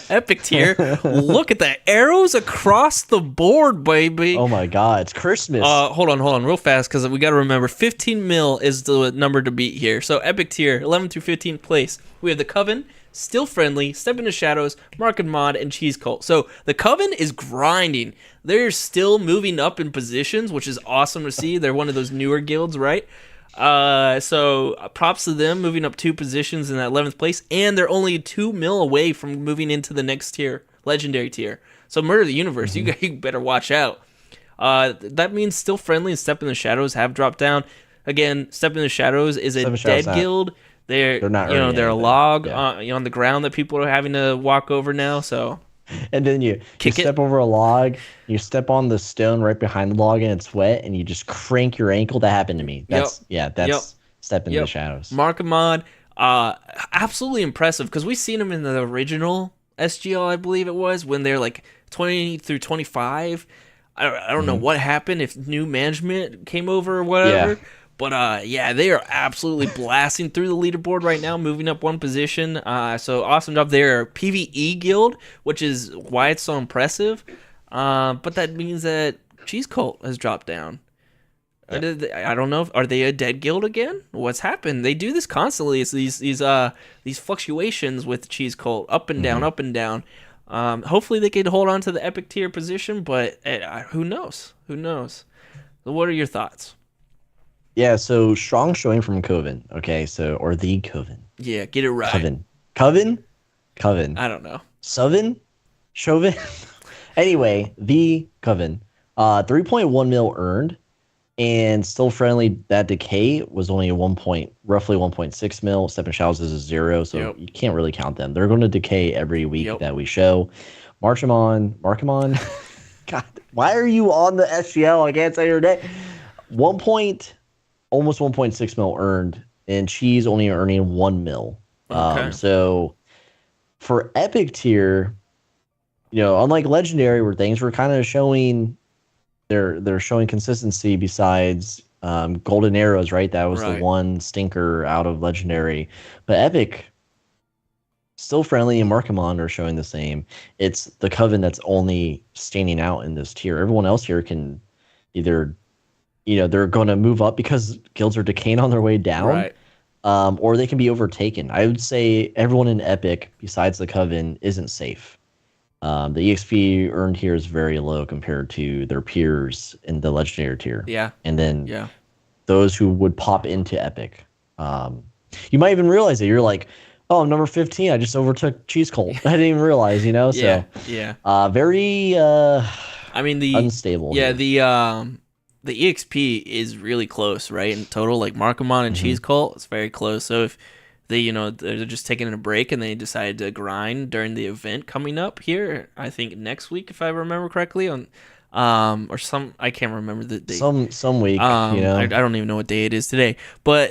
epic tier. Look at the arrows across the board, baby. Oh my god, it's Christmas. Hold on, real fast, because we got to remember 15 mil is the number to beat here. So epic tier, 11 through 15th place. We have the Coven, Still Friendly, Step into Shadows, Mark and Mod, and Cheese Cult. So the Coven is grinding. They're still moving up in positions, which is awesome to see. They're one of those newer guilds, right? So props to them moving up 2 positions in that 11th place, and they're only 2 mil away from moving into the next tier, Legendary tier. So Murder of the Universe, you better watch out. That means Still Friendly and Step in the Shadows have dropped down. Again, Step in the Shadows is a dead guild. They're not, they're a log on the ground that people are having to walk over now. So. And then you step over a log, you step on the stone right behind the log and it's wet, and you just crank your ankle. That happened to me. That's Step into the Shadows. Mark and Mod, absolutely impressive, because we've seen them in the original SGL, I believe it was, when they're like 20 through 25. I don't know what happened, if new management came over or whatever. Yeah. But they are absolutely blasting through the leaderboard right now, moving up 1 position. So awesome job. They're a PvE guild, which is why it's so impressive. But that means that Cheese Cult has dropped down. I don't know. Are they a dead guild again? What's happened? They do this constantly. It's these fluctuations with Cheese Cult, up and down, up and down. Hopefully they can hold on to the epic tier position, but who knows? Who knows? So what are your thoughts? Yeah, so strong showing from Coven. Okay, or the Coven. Yeah, get it right. Coven? I don't know. Chauvin? Anyway, the Coven. 3.1 mil earned, and Still Friendly, that decay was only roughly 1.6 mil. Step in Shadows is a 0, so you can't really count them. They're going to decay every week that we show. Mark 'em on. God, why are you on the SGL? I can't say your name. Almost 1.6 mil earned, and Cheese only earning 1 mil. Okay. So for Epic tier, unlike Legendary, where things were kind of showing, they're showing consistency. Besides Golden Arrows, right? That was the Right. one stinker out of Legendary, but Epic still friendly, and Markamon are showing the same. It's the Coven that's only standing out in this tier. Everyone else here can either, they're going to move up because guilds are decaying on their way down, Right. or they can be overtaken. I would say everyone in Epic, besides the Coven, isn't safe. The EXP earned here is very low compared to their peers in the Legendary tier. Yeah. And then Yeah. those who would pop into Epic. You might even realize that you're like, oh, I'm number 15. I just overtook Cheese Cult. I didn't even realize, Yeah. So Yeah. very I mean unstable. yeah, here. the EXP is really close, right? In total, like Markamon and Cheese Cult, it's very close. So if they, they're just taking a break and they decided to grind during the event coming up here, I think next week, if I remember correctly, on or I can't remember the date. Some week, I don't even know what day it is today, but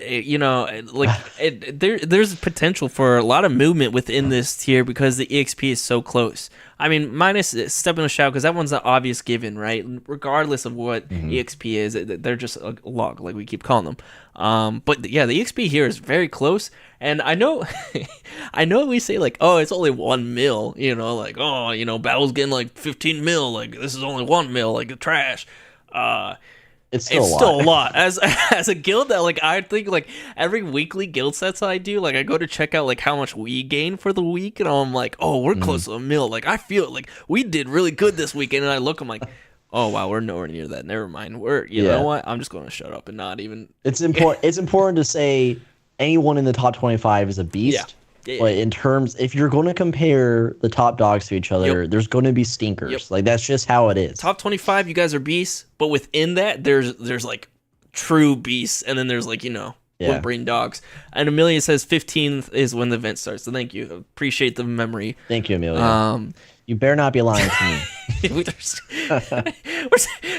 there's potential for a lot of movement within this tier because the EXP is so close. I mean, minus Step in the Shadow, because that one's an obvious given, right? Regardless of what EXP is, they're just a log, like we keep calling them. But yeah, the EXP here is very close, and I know, I know we say like, oh, it's only 1 mil, like, oh, Battle's getting like 15 mil, like this is only 1 mil, like trash. It's still a lot. As a guild that like I think like every weekly guild sets I do, like I go to check out like how much we gain for the week, and I'm like, oh, we're close to 1 mil. Like I feel like we did really good this weekend, and I look, I'm like, oh wow, we're nowhere near that. Never mind. You know what? I'm just going to shut up and not even. It's important. It's important to say anyone in the top 25 is a beast. Yeah. But in terms, if you're going to compare the top dogs to each other, there's going to be stinkers. Yep. Like that's just how it is. Top 25, you guys are beasts, but within that, there's like true beasts, and then there's like brain dogs. And Amelia says 15th is when the event starts. So thank you, appreciate the memory. Thank you, Amelia. You better not be lying to me.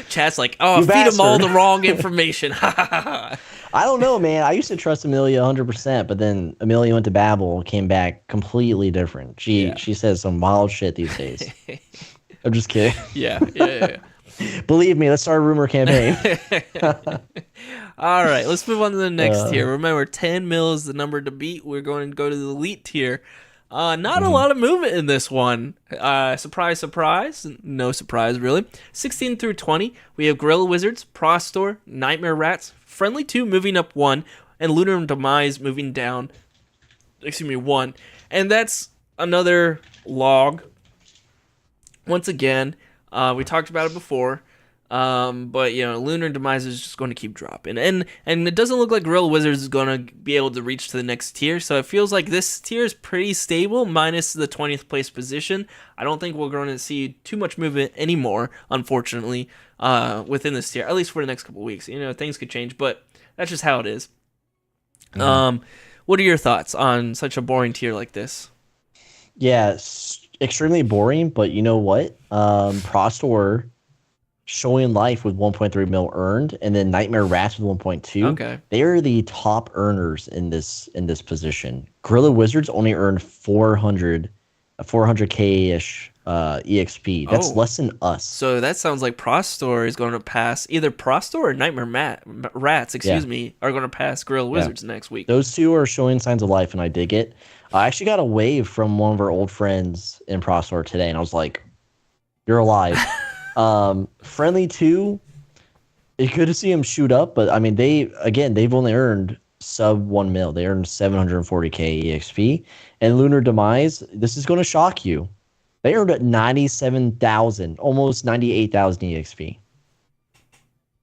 Chat's like, oh, You feed them all bastard. the wrong information. I don't know, man. I used to trust Amelia 100%, but then Amelia went to Babel, came back completely different. She says some wild shit these days. I'm just kidding. Yeah. Believe me, let's start a rumor campaign. All right, let's move on to the next tier. Remember, 10 mil is the number to beat. We're going to go to the elite tier. Not a lot of movement in this one. Surprise, surprise. No surprise, really. 16 through 20, we have Gorilla Wizards, Prostor, Nightmare Rats, Friendly 2 moving up 1, and Lunar Demise moving down, 1. And that's another log. Once again, we talked about it before. But Lunar Demise is just going to keep dropping, and it doesn't look like Gorilla Wizards is going to be able to reach to the next tier. So it feels like this tier is pretty stable, minus the 20th place position. I don't think we're going to see too much movement anymore, unfortunately, within this tier, at least for the next couple of weeks. Things could change, but that's just how it is. What are your thoughts on such a boring tier like this? Yeah, extremely boring, but you know what? Prostor showing life with 1.3 mil earned, and then Nightmare Rats with 1.2. Okay. They are the top earners in this position. Gorilla Wizards only earned 400k-ish EXP. That's less than us. So that sounds like Prostor is going to pass either Prostor or Nightmare Rats, are going to pass Gorilla Wizards next week. Those two are showing signs of life, and I dig it. I actually got a wave from one of our old friends in Prostor today, and I was like, "You're alive." Friendly 2, it's good to see him shoot up, but I mean they've only earned sub 1 mil. They earned 740k EXP. And Lunar Demise, this is going to shock you. They earned at 97,000, almost 98,000 EXP.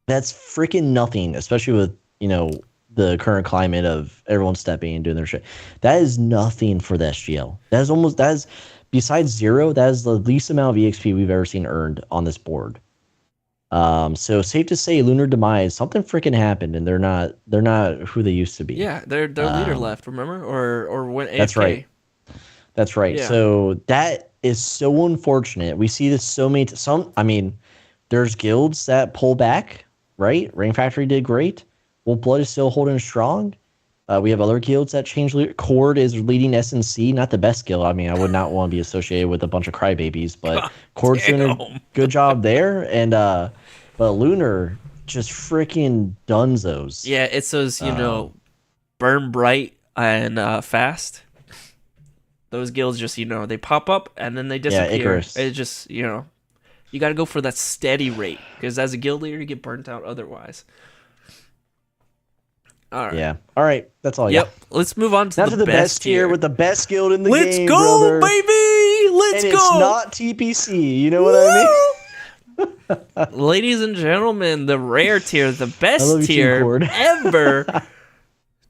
That's freaking nothing, especially with the current climate of everyone stepping and doing their shit. That is nothing for the SGL. That is besides 0, that is the least amount of EXP we've ever seen earned on this board. So safe to say, Lunar Demise, something freaking happened, and they're not who they used to be. Yeah, their leader left, remember, or went AFK. That's right. Yeah. So that is so unfortunate. We see this so many. There's guilds that pull back, right? Rain Factory did great. Wolf Blood is still holding strong. We have other guilds that change. Cord is leading SNC, not the best guild. I mean, I would not want to be associated with a bunch of crybabies, but God Cord's doing a damn. good job there. And but Lunar just freaking dunzos. Yeah, it's those, burn bright and fast. Those guilds just, they pop up and then they disappear. Yeah, Icarus. It just, you got to go for that steady rate because as a guild leader, you get burnt out otherwise. All right. Yeah. All right. That's all. Yep. Let's move on to the best tier with the best guild in the Let's game. go, brother. baby. Let's and go. It's not TPC. You know what I mean? Ladies and gentlemen, the rare tier, the best tier too, ever.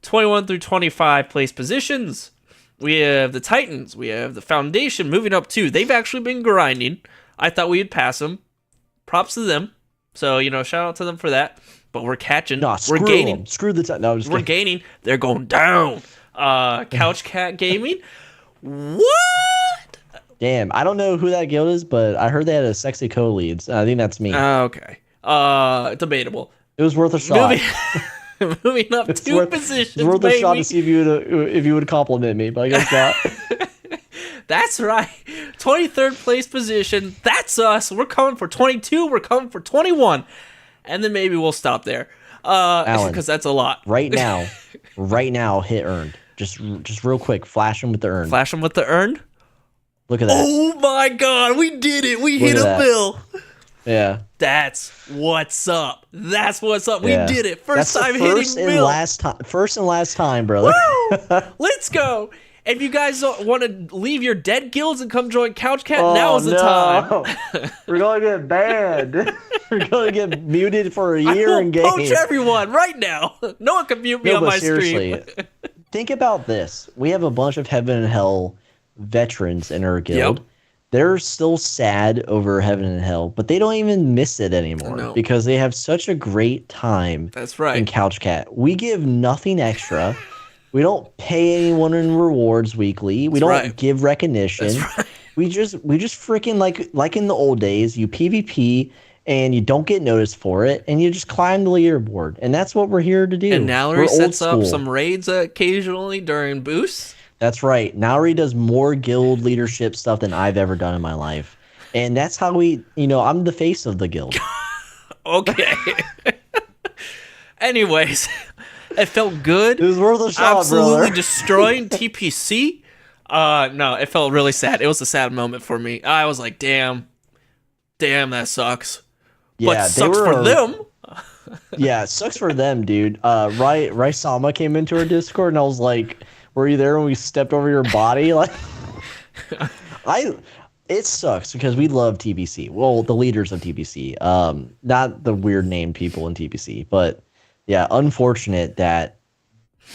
21 through 25 place positions. We have the Titans. We have the Foundation moving up too. They've actually been grinding. I thought we'd pass them. Props to them. So, shout out to them for that. But we're catching. No, we're gaining. Them. Screw the no, we're gaining. They're going down. Couch Cat Gaming. What? Damn, I don't know who that guild is, but I heard they had a sexy co-leads. I think that's me. Okay. Debatable. It was worth a shot. Moving up two positions. It's worth baby. a shot to see if you would compliment me, but I guess not. That's right. 23rd place position. That's us. We're coming for 22. We're coming for 21. And then maybe we'll stop there. Because that's a lot. Right now, hit earned. Just real quick, flash them with the earned. Flash them with the earned? Look at that. Oh my god, we did it. We hit a bill. Yeah. That's what's up. That's what's up. We did it. First time hitting bill. First and last time, brother. Woo! Let's go. If you guys want to leave your dead guilds and come join Couch Cat, now's the time. We're going to get banned. We're going to get muted for a year in game. Poach everyone right now. No one can mute me on my stream. Think about this. We have a bunch of Heaven and Hell veterans in our guild. Yep. They're still sad over Heaven and Hell, but they don't even miss it anymore because they have such a great time. That's right. In Couch Cat. We give nothing extra. We don't pay anyone in rewards weekly. We don't give recognition. That's right. We just freaking like in the old days, you PvP and you don't get noticed for it and you just climb the leaderboard. And that's what we're here to do. And Nowry sets up some raids occasionally during boosts. That's right. Nowry does more guild leadership stuff than I've ever done in my life. And that's how I'm the face of the guild. Okay. Anyways, it felt good. It was worth a shot, absolutely brother. destroying TPC. No, it felt really sad. It was a sad moment for me. I was like, damn, that sucks. Yeah, but it sucks for them. Yeah, it sucks for them, dude. Raisama came into our Discord and I was like, were you there when we stepped over your body? Like, it sucks because we love TBC. Well, the leaders of TBC, not the weird named people in TBC, but yeah, unfortunate that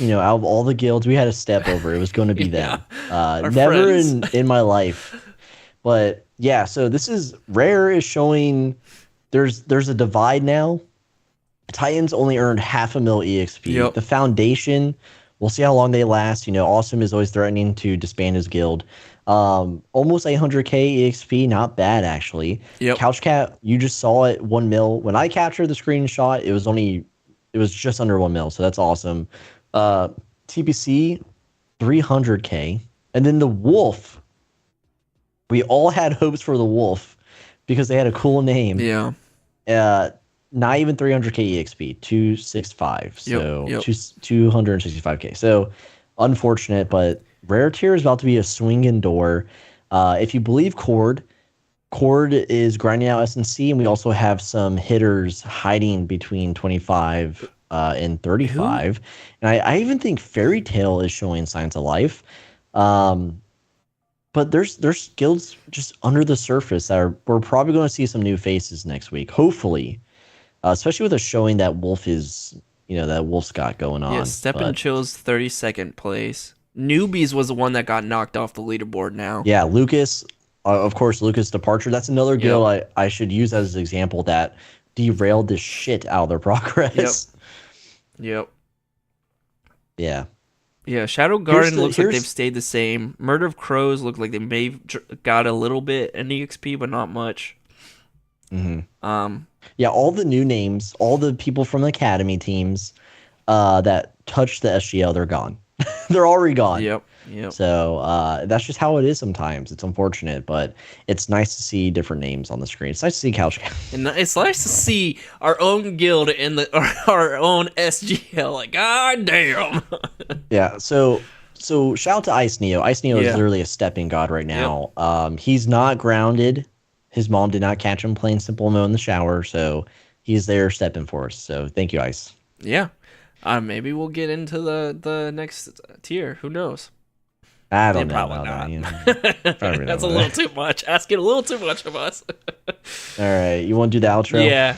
out of all the guilds we had to step over, it was going to be them. Never in my life, but yeah. So this is Rare is showing there's a divide now. Titans only earned 500,000 EXP. Yep. The Foundation. We'll see how long they last. Awesome is always threatening to disband his guild. Almost 800k EXP, not bad actually. Yep. Couch Cat, you just saw it 1 mil. When I captured the screenshot, it was just under 1 mil, so that's awesome. TPC 300k, and then the Wolf. We all had hopes for the Wolf because they had a cool name. Yeah. Not even 300k EXP, 265. So yep. 265k. So unfortunate, but Rare tier is about to be a swinging door. If you believe Cord is grinding out SNC, and we also have some hitters hiding between 25 and 35. And I even think Fairy Tail is showing signs of life. But there's guilds just under the surface that we're probably going to see some new faces next week, hopefully. Especially with a showing that Wolf is, that Wolf's got going on. Yeah, Step and Chill's 32nd place. Newbies was the one that got knocked off the leaderboard now. Yeah, Lucas, of course, Lucas Departure. That's another guild I should use as an example that derailed the shit out of their progress. Yep. Yeah. Yeah, Shadow Garden looks like they've stayed the same. Murder of Crows look like they may have got a little bit in EXP, but not much. Mm-hmm. Yeah, all the new names, all the people from the Academy teams that touch the SGL, they're gone. They're already gone. Yep. Yep. So that's just how it is sometimes. It's unfortunate, but it's nice to see different names on the screen. It's nice to see Couch. And it's nice to see our own guild in our own SGL. Like, god damn. Yeah. So shout out to Ice Neo. Ice Neo is literally a stepping god right now. Yep. He's not grounded. His mom did not catch him playing SimpleMMO in the shower, so he's there stepping for us. So thank you, Ice. Yeah. Maybe we'll get into the next tier. Who knows? I don't know. Probably not. That's a little too much. Asking a little too much of us. All right. You want to do the outro? Yeah.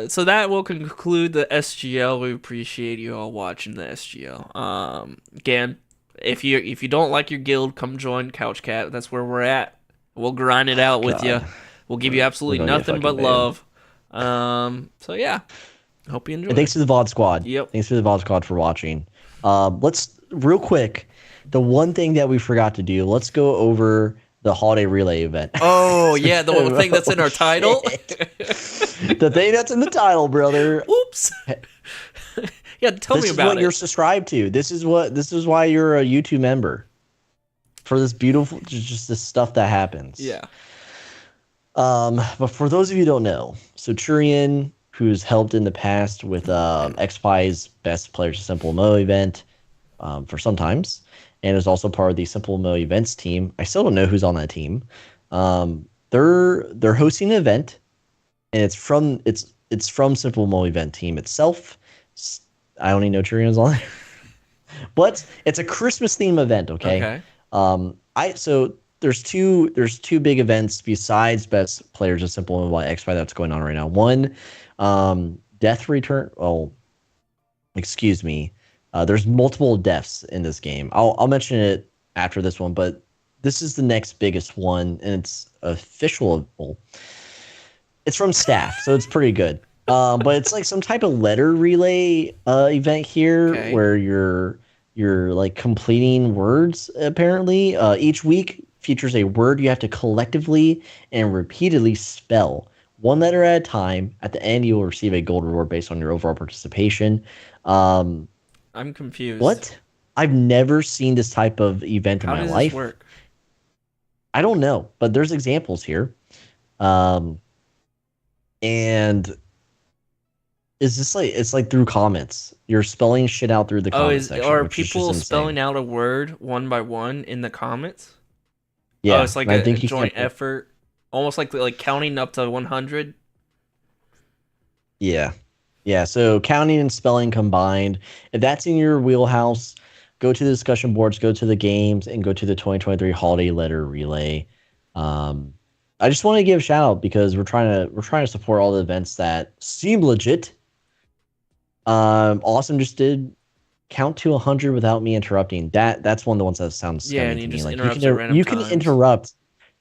So that will conclude the SGL. We appreciate you all watching the SGL. Again, if you don't like your guild, come join Couch Cat. That's where we're at. We'll grind it out with you. We'll give you absolutely nothing but love. So yeah. Hope you enjoy. And thanks to the VOD Squad. Yep. Thanks to the VOD Squad for watching. Let's real quick. The one thing that we forgot to do. Let's go over the holiday relay event. Oh yeah, the one thing that's in our title. The thing that's in the title, brother. Oops. Yeah, tell me about it. This is what you're subscribed to. This is why you're a YouTube member. For this beautiful, just this stuff that happens. Yeah. But for those of you who don't know, so Turian, who's helped in the past with XPI's Best Players of SimpleMMO event for sometimes, and is also part of the SimpleMMO events team. I still don't know who's on that team. They're hosting an event, and it's from SimpleMMO event team itself. I only know Turian's on there, but it's a Christmas theme event. Okay. So there's two big events besides Best Players of SimpleMMO by XPI that's going on right now. One, Death Return. Oh, excuse me. There's multiple deaths in this game. I'll mention it after this one, but this is the next biggest one, and it's official. Well, it's from staff, so it's pretty good. But it's like some type of letter relay event here, where you're like completing words. Apparently, each week features a word you have to collectively and repeatedly spell, one letter at a time. At the end, you will receive a gold reward based on your overall participation. I'm confused. What? I've never seen this type of event in my life. How does this work? I don't know, but there's examples here. And is this like, it's like through comments. You're spelling shit out through the comments section. Are people spelling out a word one by one in the comments? Yeah. Oh, it's like a joint effort. Almost like counting up to 100. Yeah. Yeah, so counting and spelling combined. If that's in your wheelhouse, go to the discussion boards, go to the games, and go to the 2023 holiday letter relay. I just want to give a shout out because we're trying to support all the events that seem legit. Awesome just did count to 100 without me interrupting. That's one of the ones that sounds and you just like you can interrupt.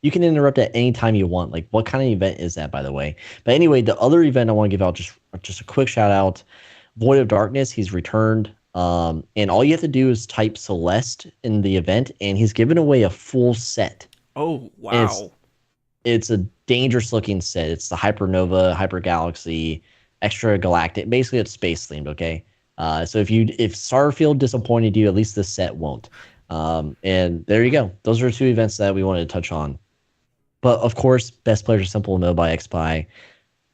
You can interrupt at any time you want. Like, what kind of event is that, by the way? But anyway, the other event I want to give out, just a quick shout out, Void of Darkness. He's returned. And all you have to do is type Celeste in the event, and he's given away a full set. Oh, wow. It's a dangerous looking set. It's the Hypernova, Hyper Galaxy, Extra Galactic. Basically, it's space themed, okay? So if Starfield disappointed you, at least this set won't. And there you go. Those are two events that we wanted to touch on. But of course, Best Players of SimpleMMO by XPI.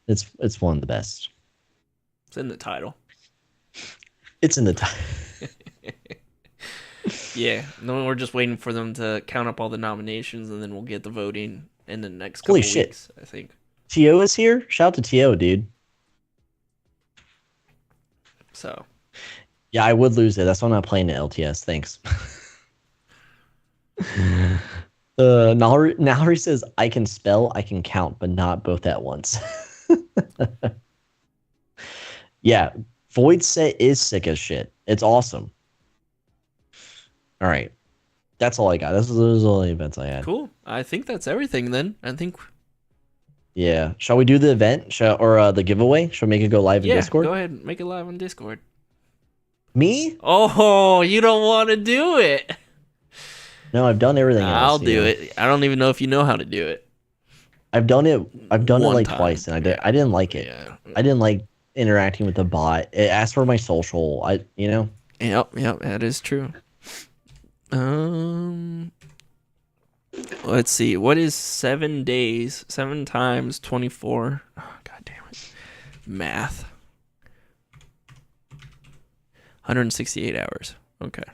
It's one of the best. It's in the title. It's in the title. Yeah. No, we're just waiting for them to count up all the nominations, and then we'll get the voting in the next couple weeks, I think. T.O. is here? Shout out to T.O., dude. So. Yeah, I would lose it. That's why I'm not playing the LTS. Thanks. Nahari says, I can spell, I can count, but not both at once. Yeah, Void set is sick as shit. It's awesome. All right. That's all I got. Those are all the events I had. Cool. I think that's everything then. I think. Yeah. Shall we do the event? Or the giveaway? Shall we make it go live in Discord? Go ahead and make it live on Discord. Me? Oh, you don't want to do it. No, I've done everything else. I'll do it. I don't even know if you know how to do it. I've done it like twice, and I didn't like it. Yeah. I didn't like interacting with the bot. It asked for my social. Yep, that is true. Let's see. What is 7 days? 7 times 24. Oh, God damn it. Math. 168 hours. Okay.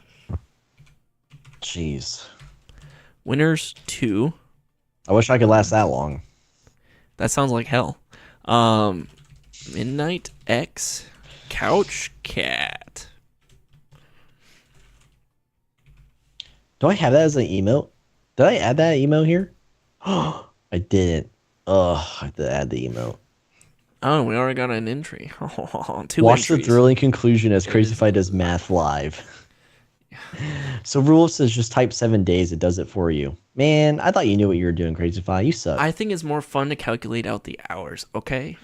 Jeez. Winners 2. I wish I could last that long. That sounds like hell. Midnight X. Couch Cat. Do I have that as an emote? Did I add that emote here? Oh, I didn't. Ugh, I have to add the emote. Oh, we already got an entry. Two Watch entries. the thrilling conclusion as Crazyfy does math live. So rule says just type 7 days. It does it for you. Man, I thought you knew what you were doing, Crazyfy. You suck. I think it's more fun to calculate out the hours, okay?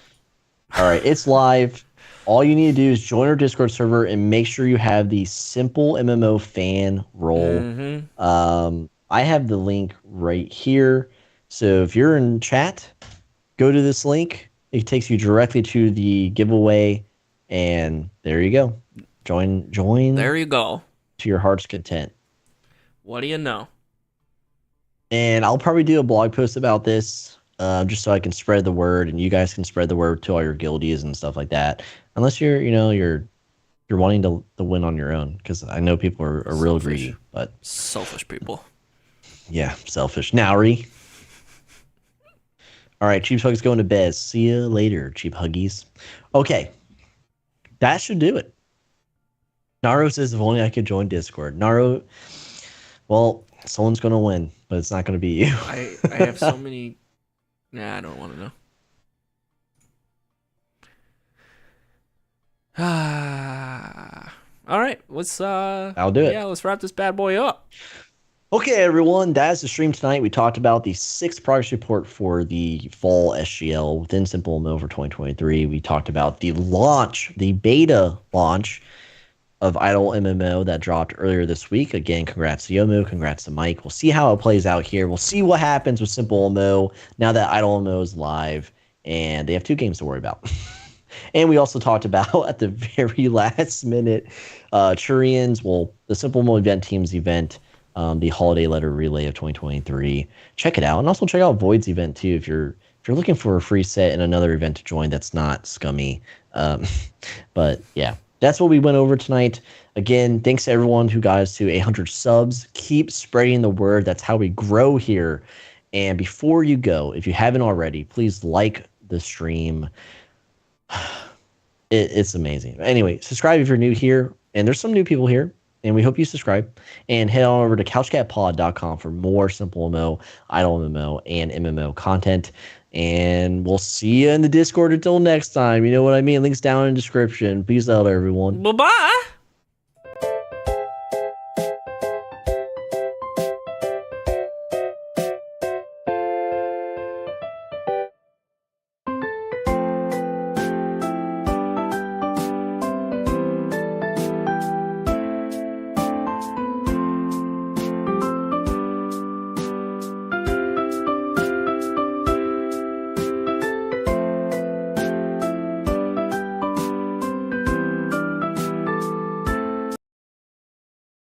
All right, it's live. All you need to do is join our Discord server and make sure you have the SimpleMMO fan role. Mm-hmm. I have the link right here. So if you're in chat, go to this link. It takes you directly to the giveaway, and there you go. Join. There you go. To your heart's content. What do you know? And I'll probably do a blog post about this, just so I can spread the word, and you guys can spread the word to all your guildies and stuff like that. Unless you're wanting to win on your own, because I know people are real greedy, but selfish people. Yeah, selfish. Nowry. All right, Cheap Huggies going to bed. See you later, Cheap Huggies. Okay, that should do it. Naro says, if only I could join Discord. Naro, well, someone's going to win, but it's not going to be you. I have so many. Nah, I don't want to know. All right, let's I'll do it. Yeah, let's wrap this bad boy up. Okay, everyone, that's the stream tonight. We talked about the 6th progress report for the Fall SGL within SimpleMMO for 2023. We talked about the launch, the beta launch of IdleMMO that dropped earlier this week. Again, congrats to Yomu, congrats to Mike. We'll see how it plays out here. We'll see what happens with SimpleMMO now that IdleMMO is live, and they have 2 games to worry about. And we also talked about, at the very last minute, Churian's, the SimpleMMO event team's event, the holiday letter relay of 2023. Check it out, and also check out Void's event too if you're looking for a free set and another event to join that's not scummy. But yeah, that's what we went over tonight. Again, thanks to everyone who got us to 100 subs. Keep spreading the word. That's how we grow here. And before you go, if you haven't already, please like the stream. It's amazing. Anyway, subscribe if you're new here, and there's some new people here. And we hope you subscribe, and head on over to couchcatpod.com for more SimpleMMO, IdleMMO, and MMO content. And we'll see you in the Discord until next time. You know what I mean? Links down in the description. Peace out, everyone. Bye-bye.